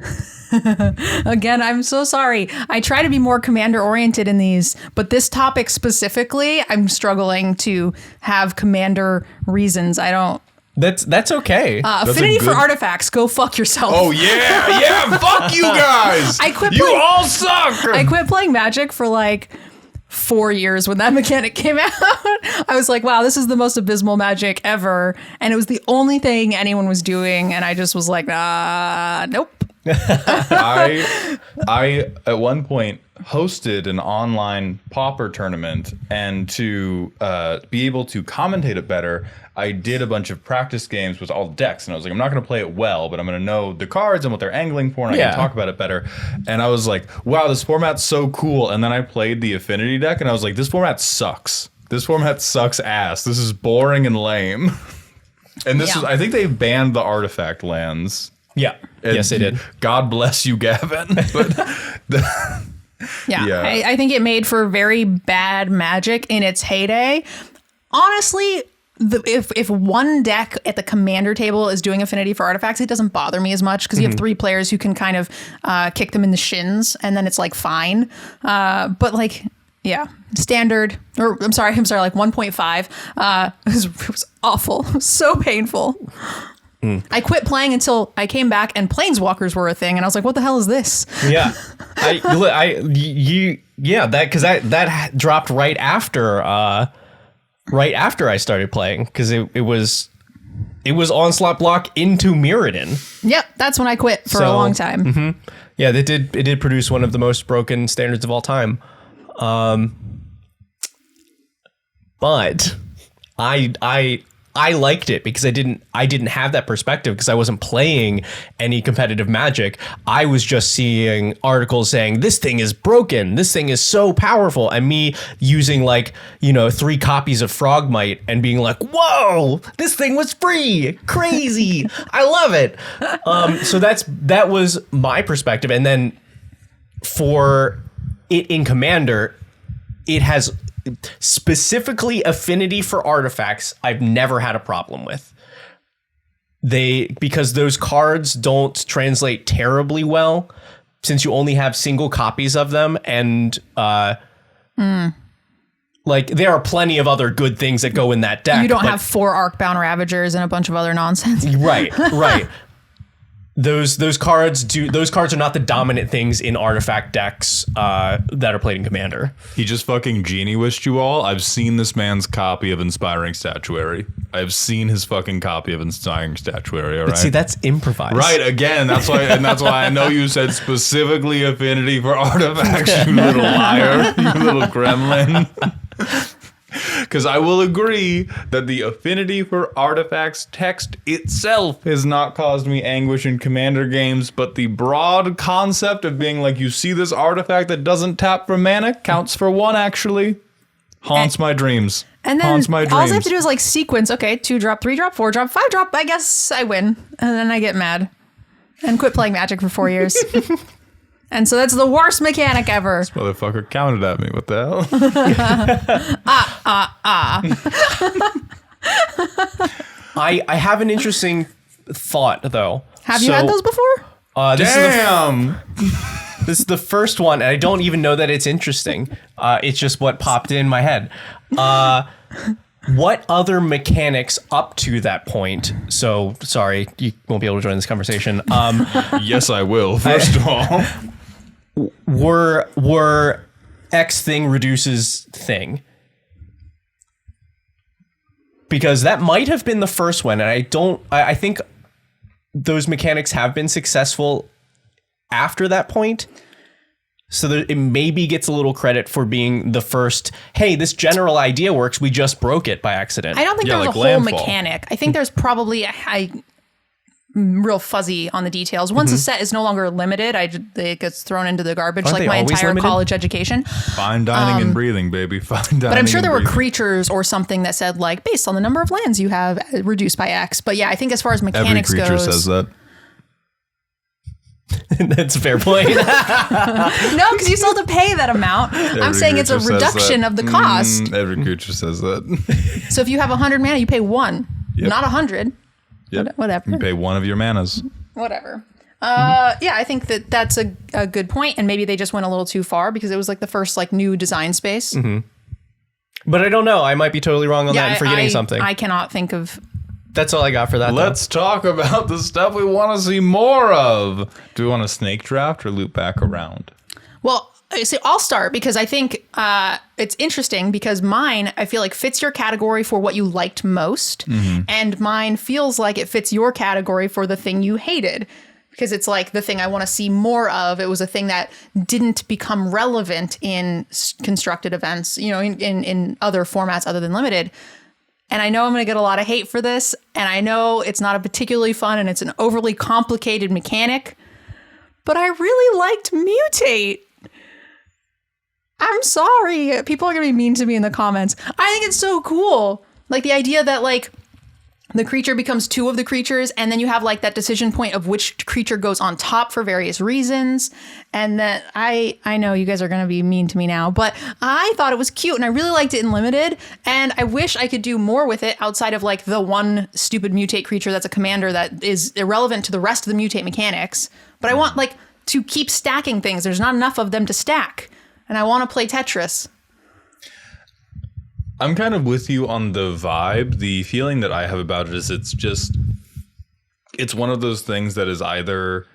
Again, I'm so sorry. I try to be more commander oriented in these, but this topic specifically, I'm struggling to have commander reasons. I don't. That's okay. Affinity for artifacts. Go fuck yourself. Oh yeah, fuck you guys. You all suck. I quit playing Magic for like 4 years when that mechanic came out. I was like, wow, this is the most abysmal Magic ever, and it was the only thing anyone was doing, and I just was like, nope. I at one point hosted an online Pauper tournament, and to be able to commentate it better, I did a bunch of practice games with all decks, and I was like, I'm not going to play it well, but I'm going to know the cards and what they're angling for, and I can talk about it better. And I was like, wow, this format's so cool. And then I played the Affinity deck, and I was like, this format sucks. This format sucks ass. This is boring and lame. And this is, I think they banned the artifact lands. Yeah. And yes, they did. God bless you, Gavin. But I think it made for very bad Magic in its heyday. Honestly, if one deck at the commander table is doing Affinity for artifacts, it doesn't bother me as much because you have 3 players who can kind of kick them in the shins, and then it's like fine. But like, yeah, standard, or I'm sorry, like 1.5. It was awful, so painful. I quit playing until I came back and Planeswalkers were a thing, and I was like, "What the hell is this?" Yeah, that dropped right after I started playing, because it was Onslaught block into Mirrodin. Yep, that's when I quit for a long time. Yeah, it did produce one of the most broken standards of all time. But I liked it because I didn't have that perspective, because I wasn't playing any competitive Magic. I was just seeing articles saying this thing is broken, this thing is so powerful, and me using 3 copies of Frogmite and being like, whoa, this thing was free, crazy, I love it. So that was my perspective, and then for it in Commander, it has specifically Affinity for artifacts. I've never had a problem with because those cards don't translate terribly well, since you only have single copies of them, and Like, there are plenty of other good things that go in that deck. You don't have 4 Arcbound Ravagers and a bunch of other nonsense. Right. Those cards are not the dominant things in artifact decks that are played in Commander. He just fucking genie wished you all. I've seen this man's copy of Inspiring Statuary. I've seen his fucking copy of Inspiring Statuary. All right. See, that's improvised. Right, again, that's why I know you said specifically Affinity for artifacts, you little liar, you little gremlin. Because I will agree that the Affinity for Artifacts text itself has not caused me anguish in Commander games, but the broad concept of being like, you see this artifact that doesn't tap for mana, counts for 1 actually, haunts my dreams. And then haunts my all I have dreams. to do is like sequence, okay, 2-drop, 3-drop, 4-drop, 5-drop, I guess I win. And then I get mad and quit playing Magic for 4 years. And so that's the worst mechanic ever. This motherfucker counted at me. What the hell? I have an interesting thought, though. Have you had those before? Damn! This is the first one, and I don't even know that it's interesting. It's just what popped in my head. What other mechanics up to that point? So, sorry, you won't be able to join this conversation. Yes, I will, first of all. Were X thing reduces thing. Because that might have been the first one, and I think those mechanics have been successful after that point. So that it maybe gets a little credit for being the first, hey, this general idea works, we just broke it by accident. I don't think Yeah, there was like a whole Landfall. mechanic. I think there's probably real fuzzy on the details. Once a set is no longer limited, it gets thrown into the garbage. Aren't like they my always entire limited? college education. Fine dining and breathing, baby. Fine dining. But I'm sure there were breathing. creatures or something that said like based on the number of lands you have reduced by X. But yeah, I think as far as Every mechanics creature goes, says that. That's a fair point. no, because you still have to pay that amount. I'm saying it's a creature says reduction that. of the cost. Every creature says that. So if you have 100 mana, you pay 1, Yep. not 100. Yep. Whatever. You pay 1 of your manas. Whatever. Yeah, I think that's a good point, and maybe they just went a little too far because it was like the first like new design space. But I don't know. I might be totally wrong on that and forgetting I something. I cannot think of. That's all I got for that. Let's talk about the stuff we want to see more of. Do we want to snake draft or loop back around? Well, so I'll start because I think it's interesting because mine I feel like fits your category for what you liked most, and mine feels like it fits your category for the thing you hated. Because it's like the thing I want to see more of. It was a thing that didn't become relevant in constructed events, you know, in other formats other than limited. And I know I'm going to get a lot of hate for this. And I know it's not a particularly fun and it's an overly complicated mechanic. But I really liked Mutate. I'm sorry. People are going to be mean to me in the comments. I think it's so cool. Like the idea that like the creature becomes 2 of the creatures, and then you have like that decision point of which creature goes on top for various reasons. And that I know you guys are going to be mean to me now, but I thought it was cute and I really liked it in limited. And I wish I could do more with it outside of like the one stupid mutate creature that's a commander that is irrelevant to the rest of the mutate mechanics. But I want like to keep stacking things. There's not enough of them to stack. And I want to play Tetris. I'm kind of with you on the vibe. The feeling that I have about it is it's one of those things that is either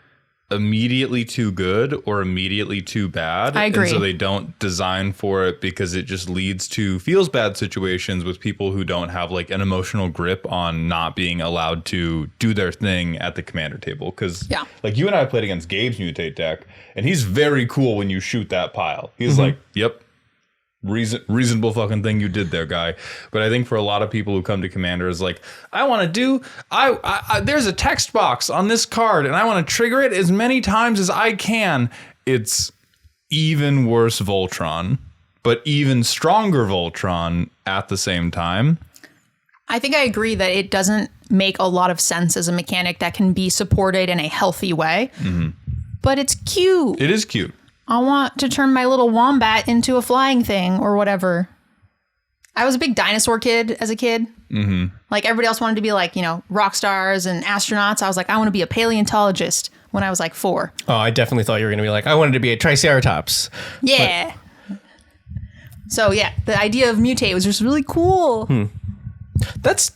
immediately too good or immediately too bad. I agree. And so they don't design for it because it just leads to feels bad situations with people who don't have like an emotional grip on not being allowed to do their thing at the commander table. Because like you and I played against Gabe's Mutate deck, and he's very cool when you shoot that pile. He's like, yep. Reasonable fucking thing you did there, guy. But I think for a lot of people who come to Commander is like, I want to do, there's a text box on this card and I want to trigger it as many times as I can. It's even worse Voltron, but even stronger Voltron at the same time. I think I agree that it doesn't make a lot of sense as a mechanic that can be supported in a healthy way, but it's cute. It is cute. I want to turn my little wombat into a flying thing or whatever. I was a big dinosaur kid as a kid. Like everybody else wanted to be like, you know, rock stars and astronauts. I was like, I want to be a paleontologist when I was like 4. Oh, I definitely thought you were going to be like, I wanted to be a Triceratops. Yeah. So yeah, the idea of Mutate was just really cool. That's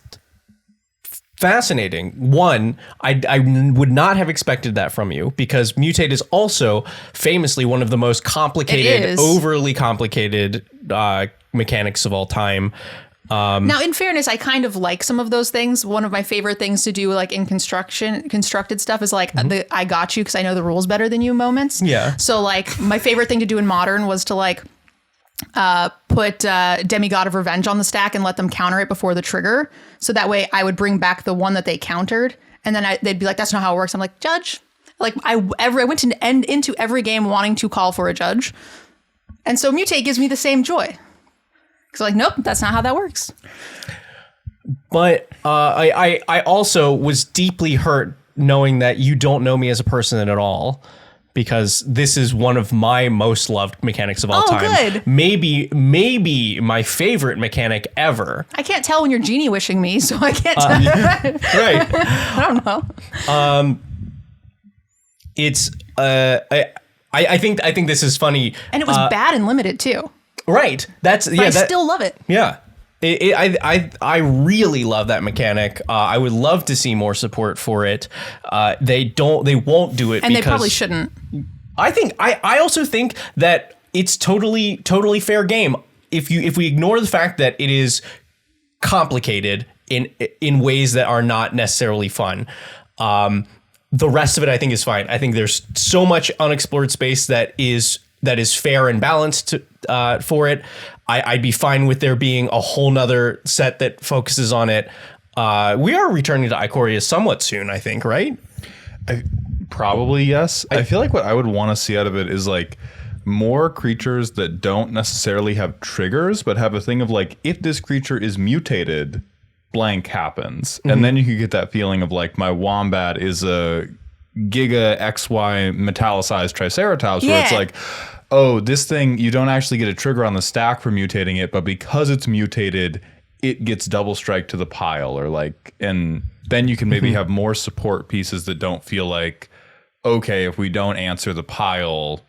fascinating. One, I would not have expected that from you, because Mutate is also famously one of the most complicated, overly complicated mechanics of all time. Now, in fairness, I kind of like some of those things. One of my favorite things to do, like in constructed stuff, is like the "I got you" because I know the rules better than you moments. Yeah. So like my favorite thing to do in Modern was to like put Demigod of Revenge on the stack and let them counter it before the trigger. So that way I would bring back the one that they countered, and then they'd be like, "That's not how it works." I'm like, "Judge." Like I went into every game wanting to call for a judge, and so Mutate gives me the same joy. So like, nope, that's not how that works. But I also was deeply hurt knowing that you don't know me as a person at all, because this is one of my most loved mechanics of all time. Good. Maybe my favorite mechanic ever. I can't tell when you're genie wishing me, so I can't tell. Right. I don't know. It's I think this is funny. And it was bad and limited too. Right. But I still love it. Yeah. I really love that mechanic. I would love to see more support for it. They won't do it, and they probably shouldn't. I also think that it's totally fair game. If we ignore the fact that it is complicated in ways that are not necessarily fun, the rest of it I think is fine. I think there's so much unexplored space that is fair and balanced for it. I'd be fine with there being a whole nother set that focuses on it. We are returning to Ikoria somewhat soon, I think, right? Probably, yes. I feel like what I would want to see out of it is like more creatures that don't necessarily have triggers, but have a thing of like, if this creature is mutated, blank happens. And then you could get that feeling of like, my Wombat is a Giga XY metallicized Triceratops, where it's like, oh, this thing, you don't actually get a trigger on the stack for mutating it, but because it's mutated, it gets double strike to the pile, or like, and then you can maybe have more support pieces that don't feel like, okay, if we don't answer the pile,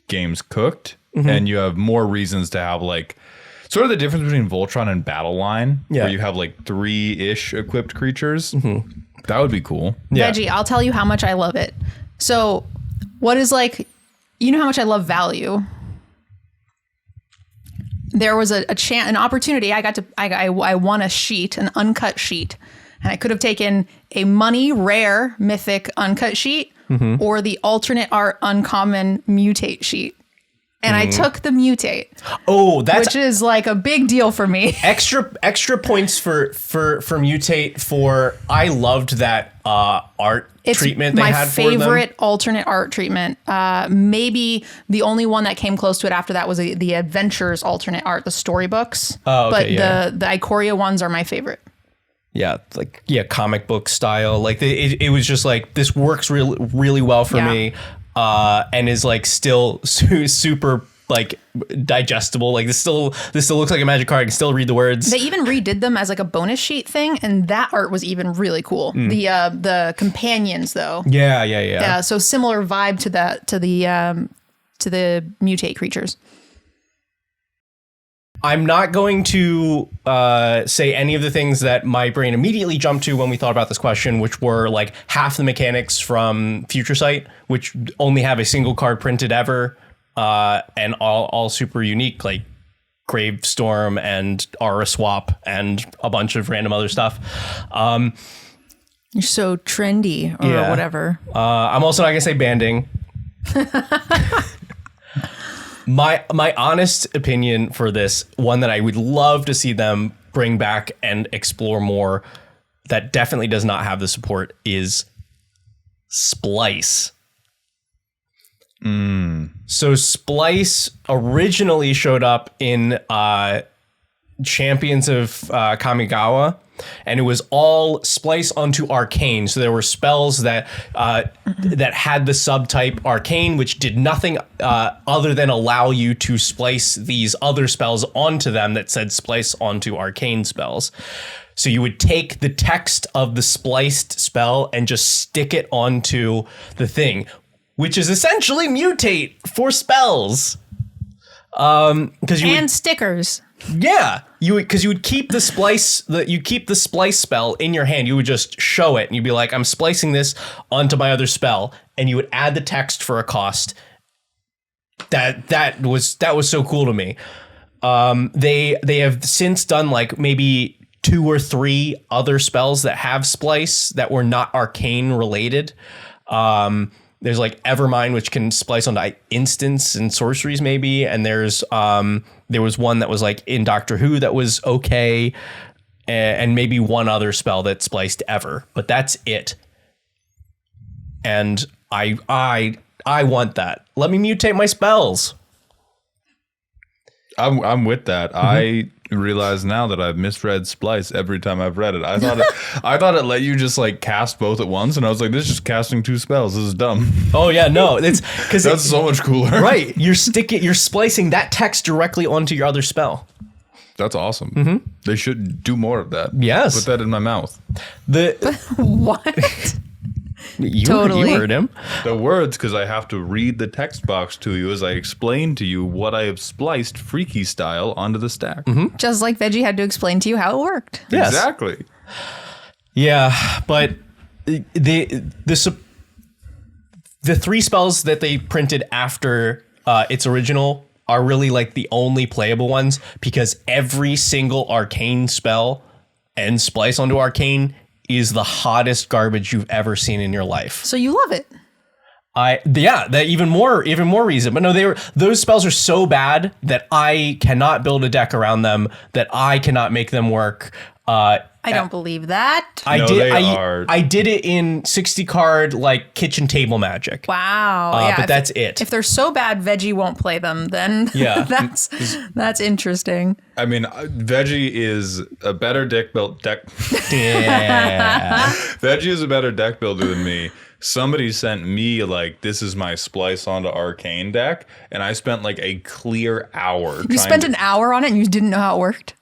game's cooked. And you have more reasons to have like, sort of the difference between Voltron and Battle Line, where you have like 3-ish equipped creatures. That would be cool. Yeah. Veggie, I'll tell you how much I love it. So what is like, you know how much I love value. There was an opportunity. I won a sheet, an uncut sheet, and I could have taken a money rare mythic uncut sheet or the alternate art uncommon mutate sheet. And I took the Mutate. Oh, which is like a big deal for me. Extra points for Mutate. For I loved that art treatment they had for them. My favorite alternate art treatment. Maybe the only one that came close to it after that was the Adventures alternate art, the storybooks. Oh, okay, but the Ikoria ones are my favorite. Yeah, comic book style. Like it was just like, this works really well for me. And is like still super like digestible. Like this still looks like a Magic card. I can still read the words. They even redid them as like a bonus sheet thing, and that art was even really cool. The companions though. Yeah. So similar vibe to the mutate creatures. I'm not going to say any of the things that my brain immediately jumped to when we thought about this question, which were like half the mechanics from Future Sight, which only have a single card printed ever, and all super unique, like Gravestorm and Aura Swap and a bunch of random other stuff. You're so trendy or whatever. I'm also not going to say banding. My honest opinion for this, one that I would love to see them bring back and explore more, that definitely does not have the support, is Splice. So Splice originally showed up in Champions of Kamigawa, and it was all splice onto arcane. So there were spells that had the subtype arcane, which did nothing other than allow you to splice these other spells onto them that said splice onto arcane spells. So you would take the text of the spliced spell and just stick it onto the thing, which is essentially Mutate for spells. Because you And stickers. because you would keep the splice spell in your hand. You would just show it, and you'd be like, "I'm splicing this onto my other spell," and you would add the text for a cost. That was so cool to me. They have since done like maybe 2 or 3 other spells that have splice that were not arcane related. There's like Evermind, which can splice onto instants and sorceries maybe, and there was one that was like in Doctor Who that was okay, and maybe one other spell that spliced ever, but that's it. And I want that. Let me mutate my spells. I'm with that. I realize now that I've misread splice every time I've read it. I thought it let you just like cast both at once, and I was like, this is just casting 2 spells. This is dumb. Oh yeah, no, it's because that's so much cooler. Right, you're splicing that text directly onto your other spell. That's awesome. They should do more of that. Yes. Put that in my mouth. What? You Totally. heard him. The words, because I have to read the text box to you as I explain to you what I have spliced freaky style onto the stack. Just like Veggie had to explain to you how it worked. Yes. Exactly. Yeah, but the 3 spells that they printed after its original are really like the only playable ones, because every single arcane spell and splice onto arcane is the hottest garbage you've ever seen in your life. So you love it. That even more reason. But no, those spells are so bad that I cannot build a deck around them, that I cannot make them work. I don't believe that. I did it in 60 card like kitchen table magic. Wow. Yeah, but that's it. If they're so bad, Veggie won't play them, then Yeah. that's interesting. I mean, Veggie is a better deck. Yeah. Veggie is a better deck builder than me. Somebody sent me like, this is my splice onto arcane deck, and I spent like a clear hour. You spent an hour on it and you didn't know how it worked?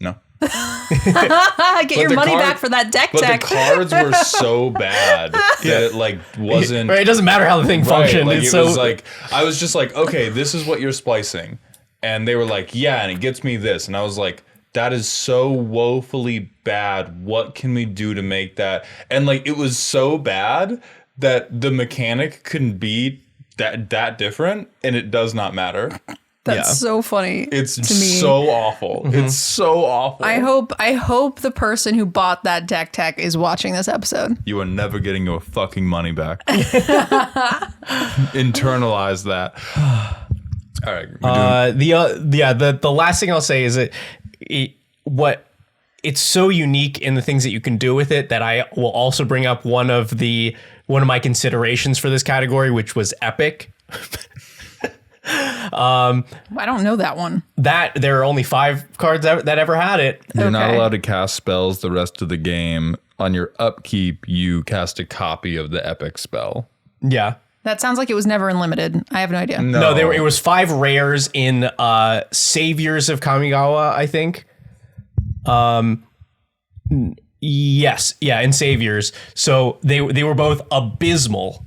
No. Get your money back for that deck But tech. the cards were so bad that it like wasn't. Right, it doesn't matter how the thing functioned. Like, It's it was like, I was just like, okay, this is what you're splicing. And they were like, yeah, and it gets me this. And I was like, that is so woefully bad. What can we do to make that? And like, it was so bad that the mechanic couldn't be that different, and it does not matter. That's so funny. It's to me. so awful. It's so awful. I hope the person who bought that deck tech is watching this episode. You are never getting your fucking money back. Internalize that. All right. The last thing I'll say is that it's so unique in the things that you can do with it that I will also bring up one of my considerations for this category, which was epic. I don't know that one. That there are only 5 cards that ever had it. You're not Okay. allowed to cast spells the rest of the game. On your upkeep, you cast a copy of the epic spell. Yeah. That sounds like it was never unlimited. I have no idea. No, it was 5 rares in Saviors of Kamigawa, I think. Yes, yeah, in Saviors. So they were both abysmal.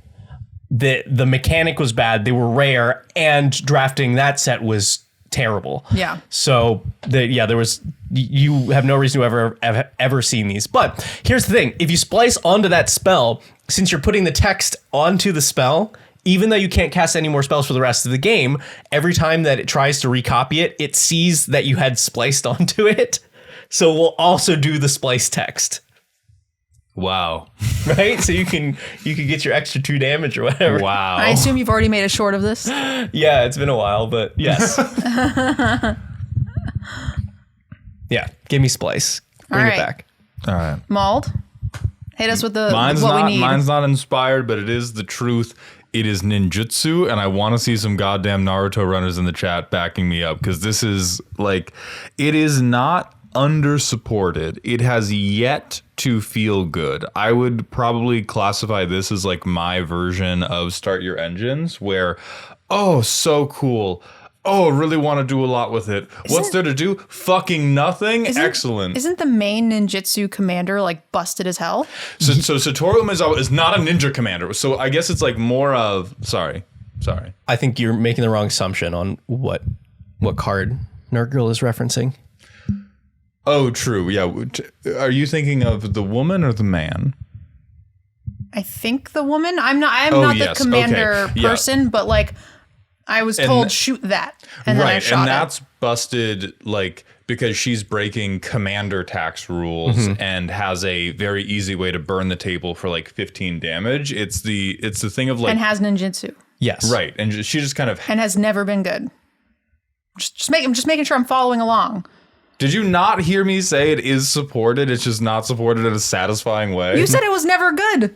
The mechanic was bad. They were rare, and drafting that set was terrible. Yeah. So there was. You have no reason to have ever seen these. But here's the thing: if you splice onto that spell, since you're putting the text onto the spell, even though you can't cast any more spells for the rest of the game, every time that it tries to recopy it, it sees that you had spliced onto it. So we'll also do the splice text. Wow. Right? So you can get your extra 2 damage or whatever. Wow. I assume you've already made a short of this. Yeah, it's been a while, but yes. Yeah, give me splice. Bring All it right. back. All right. Mauled, hit us with what we need. Mine's not inspired, but it is the truth. It is ninjutsu, and I want to see some goddamn Naruto runners in the chat backing me up, because this is like, it is not under-supported. It has yet to feel good. I would probably classify this as like my version of Start Your Engines, where, oh, so cool. Oh, really want to do a lot with it. What's there to do? Fucking nothing. Excellent. Isn't the main ninjutsu commander like busted as hell? So Satoru Mizawa is not a ninja commander. So I guess it's like more of, sorry. Sorry. I think you're making the wrong assumption on what card NerdGirl is referencing. Oh, true. Yeah. Are you thinking of the woman or the man? I think the woman. I am not yes. the commander Okay. person, but like I was told shoot that, and then I shot and it. that's busted like because she's breaking commander tax rules and has a very easy way to burn the table for like 15 damage. It's the thing of like and has ninjutsu. Yes. right, and she just kind of. And has never been good. Just making sure I'm following along. Did you not hear me say it is supported? It's just not supported in a satisfying way. You said it was never good.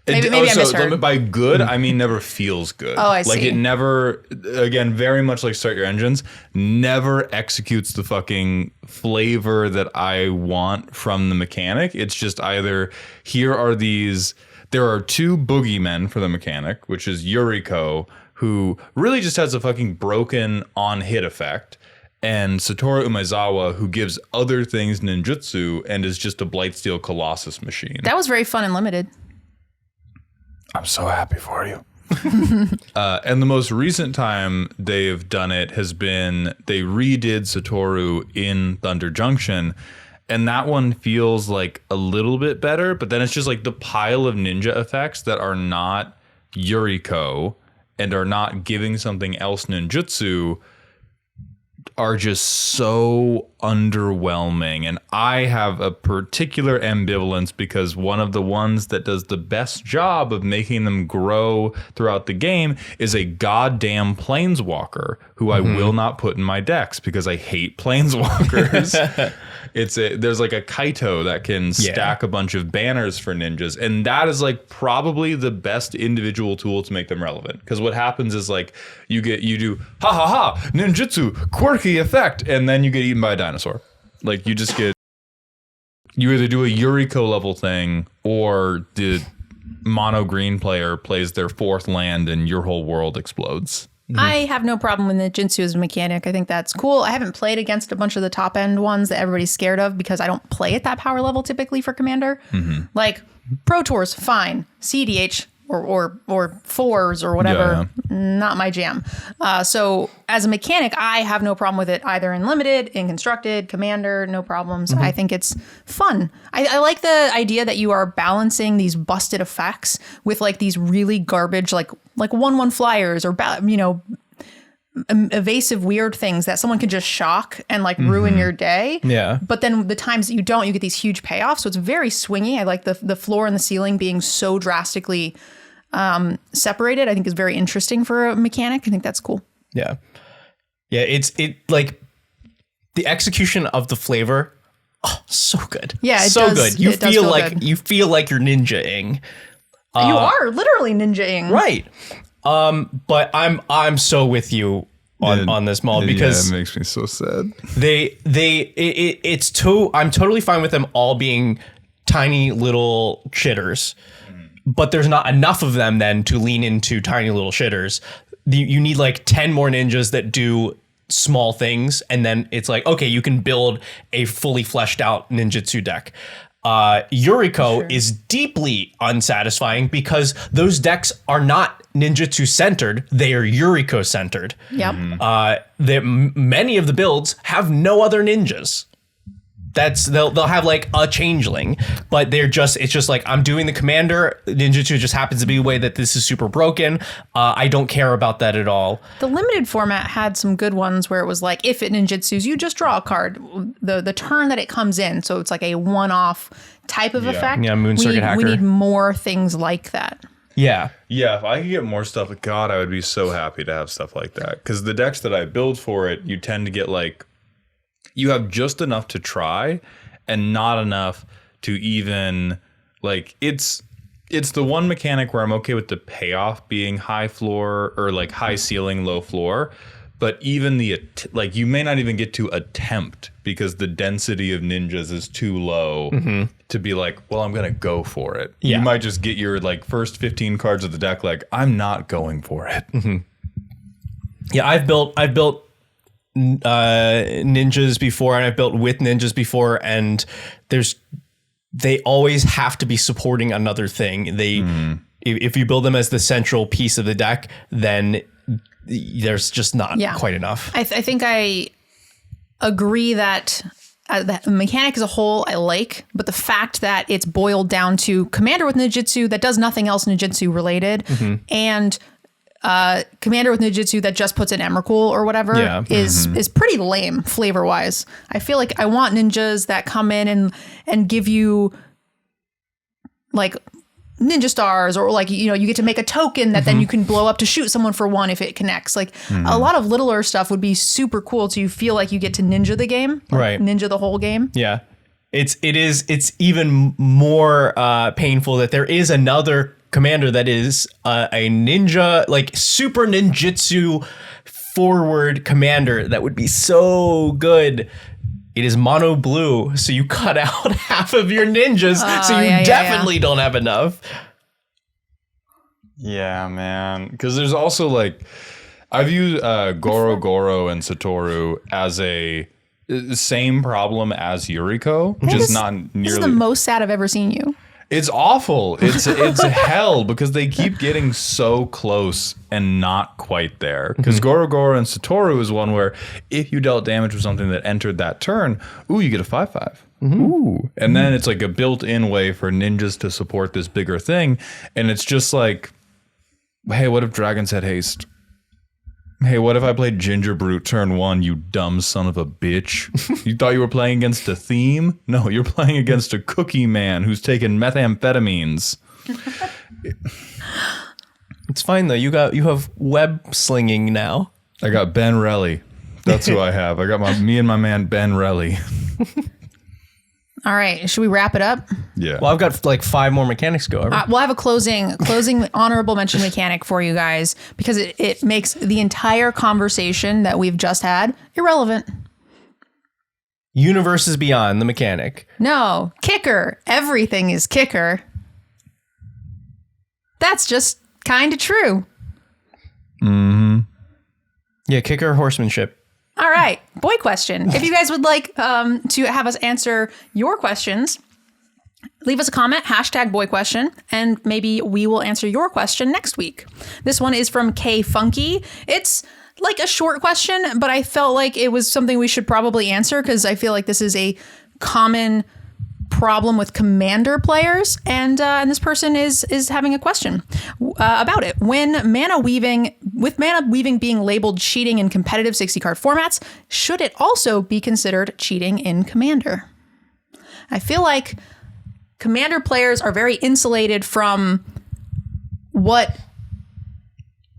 Maybe I misheard. By good, I mean never feels good. Oh, I Like see. it never, again, very much like Start Your Engines, never executes the fucking flavor that I want from the mechanic. It's just either there are two boogeymen for the mechanic, which is Yuriko, who really just has a fucking broken on-hit effect, and Satoru Umezawa, who gives other things ninjutsu and is just a Blightsteel Colossus machine. That was very fun and limited. I'm so happy for you. And the most recent time they've done it has been they redid Satoru in Thunder Junction, and that one feels like a little bit better, but then it's just like the pile of ninja effects that are not Yuriko and are not giving something else ninjutsu are just so underwhelming. And I have a particular ambivalence because one of the ones that does the best job of making them grow throughout the game is a goddamn planeswalker who I will not put in my decks because I hate planeswalkers. There's like a Kaito that can stack a bunch of banners for ninjas, and that is like probably the best individual tool to make them relevant. Because what happens is like you do ha ha ha ninjutsu quirky effect, and then you get eaten by a dinosaur. Like you either do a Yuriko level thing or the mono green player plays their fourth land and your whole world explodes. I have no problem with ninjutsu as a mechanic. I think that's cool. I haven't played against a bunch of the top end ones that everybody's scared of because I don't play at that power level typically for Commander. Like Pro Tours, fine. CDH or fours or whatever, not my jam. So as a mechanic, I have no problem with it either in limited, in constructed, Commander, no problems. I think it's fun. I like the idea that you are balancing these busted effects with like these really garbage, like 1/1 flyers or evasive weird things that someone can just shock and like ruin your day. Yeah. But then the times that you don't, you get these huge payoffs. So it's very swingy. I like the floor and the ceiling being so drastically separated. I think is very interesting for a mechanic. I think that's cool. Yeah. Yeah. It like the execution of the flavor. Oh, so good. Yeah, it so does. good. You It does feel feel like good. you feel like you're ninja-ing. You are literally ninja-ing. Right. But I'm so with you on this, Maul, because it makes me so sad. I'm totally fine with them all being tiny little shitters, but there's not enough of them then to lean into tiny little shitters. You need like 10 more ninjas that do small things, and then it's like, okay, you can build a fully fleshed out ninjutsu deck. Yuriko is deeply unsatisfying because those decks are not ninjutsu centered, they are Yuriko centered. Yep. Many of the builds have no other ninjas. They'll have like a changeling, but it's just like, I'm doing the commander. Ninjutsu just happens to be the way that this is super broken. I don't care about that at all. The limited format had some good ones where it was like, if it ninjutsus, you just draw a card the turn that it comes in. So it's like a one-off type of effect. Yeah, Moon Circuit Hacker. We need more things like that. Yeah. Yeah, if I could get more stuff, God, I would be so happy to have stuff like that. Because the decks that I build for it, you tend to get like, you have just enough to try and not enough to even like, it's the one mechanic where I'm okay with the payoff being high floor or like high ceiling, low floor. But even like you may not even get to attempt because the density of ninjas is too low to be like, well, I'm going to go for it. Yeah. You might just get your like first 15 cards of the deck like, I'm not going for it. Yeah, I've built ninjas before, and I've built with ninjas before, and they always have to be supporting another thing. if you build them as the central piece of the deck, then there's just not quite enough. I think I agree that the mechanic as a whole I like, but the fact that it's boiled down to commander with ninjutsu that does nothing else ninjutsu related, and commander with ninjutsu that just puts in Emrakul or whatever is pretty lame flavor wise. I feel like I want ninjas that come in and give you like ninja stars, or like, you know, you get to make a token that then you can blow up to shoot someone for 1 if it connects. Like a lot of littler stuff would be super cool to feel like you get to ninja the game, like ninja the whole game. Yeah. It's even more painful that there is another commander that is a ninja, like super ninjutsu forward commander that would be so good. It is mono blue, so you cut out half of your ninjas, so you definitely don't have enough. Yeah, man. Because there's also like, I've used Goro and Satoru as a same problem as Yuriko, just not nearly. This is the most sad I've ever seen you. It's awful. It's hell because they keep getting so close and not quite there. Because Goro and Satoru is one where if you dealt damage with something that entered that turn, ooh, you get a 5/5. Ooh. And then it's like a built-in way for ninjas to support this bigger thing. And it's just like, hey, what if dragons had haste? Hey, what if I played Ginger Brute turn 1, you dumb son of a bitch? You thought you were playing against a theme? No, you're playing against a cookie man who's taken methamphetamines. It's fine though. You have web slinging now. I got Ben Relly. That's who I have. I got me and my man Ben Relly. All right, should we wrap it up? Yeah. Well, I've got like 5 more mechanics to go over. We'll have a closing honorable mention mechanic for you guys because it makes the entire conversation that we've just had irrelevant. Universes Beyond, the mechanic. No, kicker. Everything is kicker. That's just kind of true. Yeah, kicker horsemanship. All right, boy question. If you guys would like to have us answer your questions, leave us a comment, #boy question, and maybe we will answer your question next week. This one is from K Funky. It's like a short question, but I felt like it was something we should probably answer because I feel like this is a common problem with commander players, and this person is having a question about it. With mana weaving being labeled cheating in competitive 60 card formats, should it also be considered cheating in commander? I feel like commander players are very insulated from what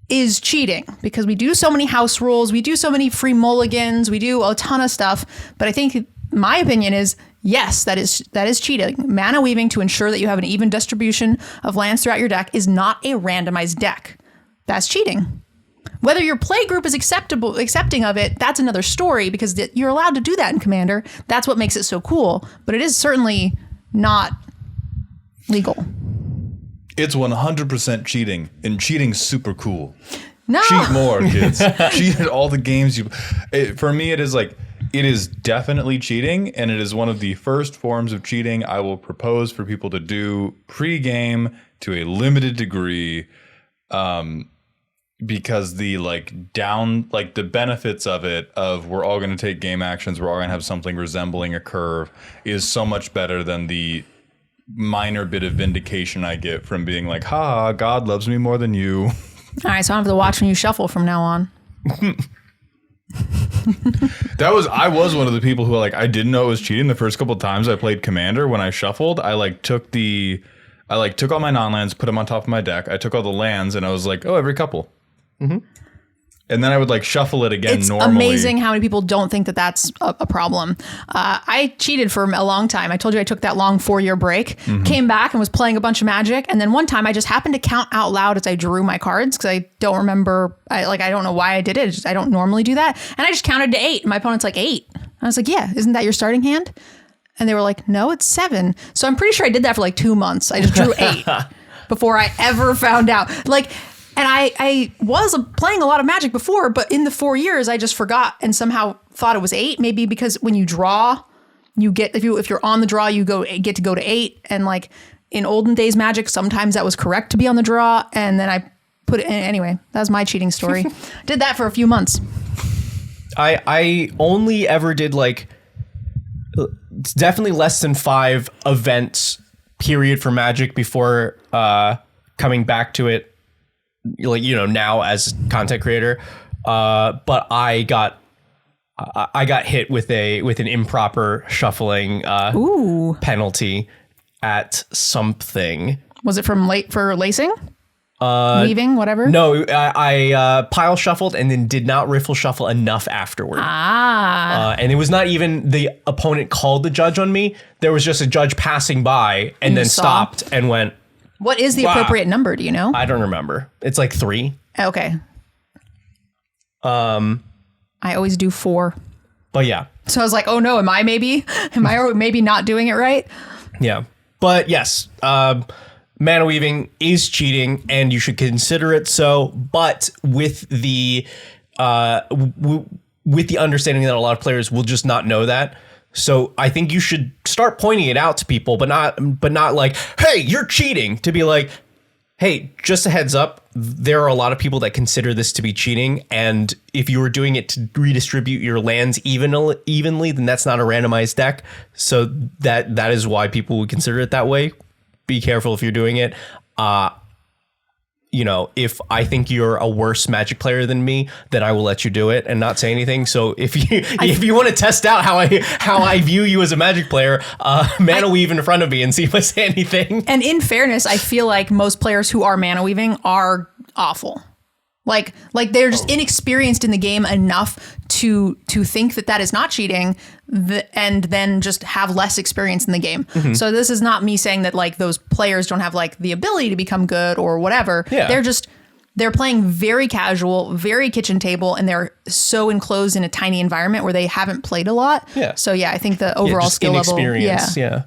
is cheating because we do so many house rules, we do so many free mulligans, we do a ton of stuff, but I think my opinion is yes, that is cheating. Mana weaving to ensure that you have an even distribution of lands throughout your deck is not a randomized deck. That's cheating. Whether your play group is accepting of it, that's another story because you're allowed to do that in Commander. That's what makes it so cool, but it is certainly not legal. It's 100% cheating, and cheating's super cool. No. Cheat more, kids. Cheat at all the games for me, it is definitely cheating, and it is one of the first forms of cheating I will propose for people to do pre-game to a limited degree, because the the benefits of it, of we're all going to take game actions, we're all going to have something resembling a curve, is so much better than the minor bit of vindication I get from being like, ha, God loves me more than you. All right, so I don't have to watch when you shuffle from now on. I was one of the people who I didn't know it was cheating the first couple of times I played Commander. When I shuffled, I took all my non-lands, put them on top of my deck. I took all the lands, and I was like, oh, every couple. Mm-hmm. And then I would shuffle it again normally. It's amazing how many people don't think that that's a problem. I cheated for a long time. I told you I took that long 4-year break, came back and was playing a bunch of Magic. And then one time I just happened to count out loud as I drew my cards because I don't remember. I don't know why I did it. I don't normally do that. And I just counted to 8. My opponent's like 8. I was like, yeah, isn't that your starting hand? And they were like, no, it's 7. So I'm pretty sure I did that for 2 months. I just drew 8 before I ever found out. And I was playing a lot of Magic before, but in the 4 years, I just forgot and somehow thought it was 8. Maybe because when you draw, you get if you're on the draw, you get to go to 8. And in olden days Magic, sometimes that was correct to be on the draw, and then I put it in. Anyway, that was my cheating story. Did that for a few months. I only ever did like definitely less than 5 events period for Magic before coming back to it, like, you know, now as content creator. But I got hit with an improper shuffling penalty at something. Was it for lacing? Weaving, whatever? No, I pile shuffled and then did not riffle shuffle enough afterward. And it was not even the opponent called the judge on me. There was just a judge passing by and then stopped and went. What is the appropriate number? Do you know? I don't remember. It's like 3. Okay. I always do 4. But yeah. So I was like, oh no, am I maybe not doing it right? Yeah. But yes, mana weaving is cheating and you should consider it so, but with the with the understanding that a lot of players will just not know that. So I think you should start pointing it out to people, but not like, hey, you're cheating, to be like, hey, just a heads up, there are a lot of people that consider this to be cheating, and if you were doing it to redistribute your lands evenly, then that's not a randomized deck. So that is why people would consider it that way. Be careful if you're doing it. You know, if I think you're a worse Magic player than me, then I will let you do it and not say anything. So if you want to test out how I view you as a Magic player, mana weave in front of me and see if I say anything. And in fairness, I feel like most players who are mana weaving are awful. Like they're just inexperienced in the game enough to think that is not cheating, and then just have less experience in the game. Mm-hmm. So this is not me saying that like those players don't have like the ability to become good or whatever. Yeah. They're playing very casual, very kitchen table, and they're so enclosed in a tiny environment where they haven't played a lot. Yeah. So yeah, I think the overall skill level. Yeah.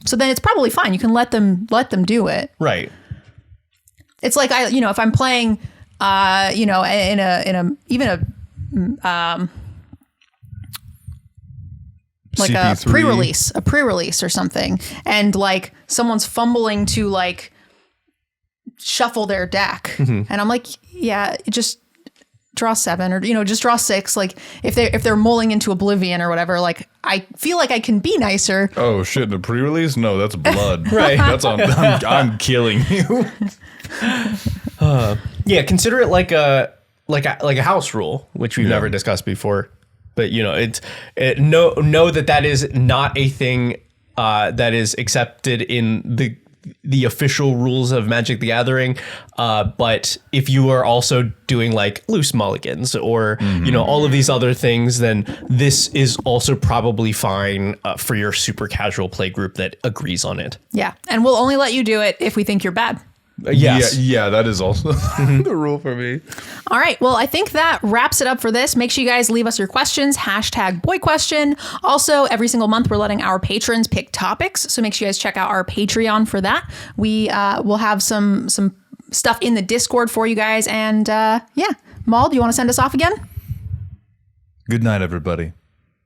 So then it's probably fine. You can let them do it. Right. It's like if I'm playing. In a like CP3. a pre-release or something, and like someone's fumbling to like shuffle their deck, and I'm like, yeah, just draw 7 or just draw 6. Like if they're mulling into oblivion or whatever, like I feel like I can be nicer. Oh shit! In a pre-release? No, that's blood. Right. That's on. I'm killing you. Yeah, consider it like a house rule, which we've never discussed before. But know that is not a thing that is accepted in the official rules of Magic the Gathering. But if you are also doing like loose mulligans or all of these other things, then this is also probably fine for your super casual play group that agrees on it. Yeah, and we'll only let you do it if we think you're bad. Yes. Yeah, that is also the rule for me. All right. Well, I think that wraps it up for this. Make sure you guys leave us your questions. #BoyQuestion. Also, every single month, we're letting our patrons pick topics. So make sure you guys check out our Patreon for that. We will have some stuff in the Discord for you guys. And Maul, do you want to send us off again? Good night, everybody.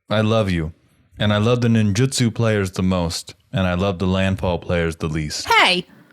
I love you. And I love the Ninjutsu players the most. And I love the Landfall players the least. Hey!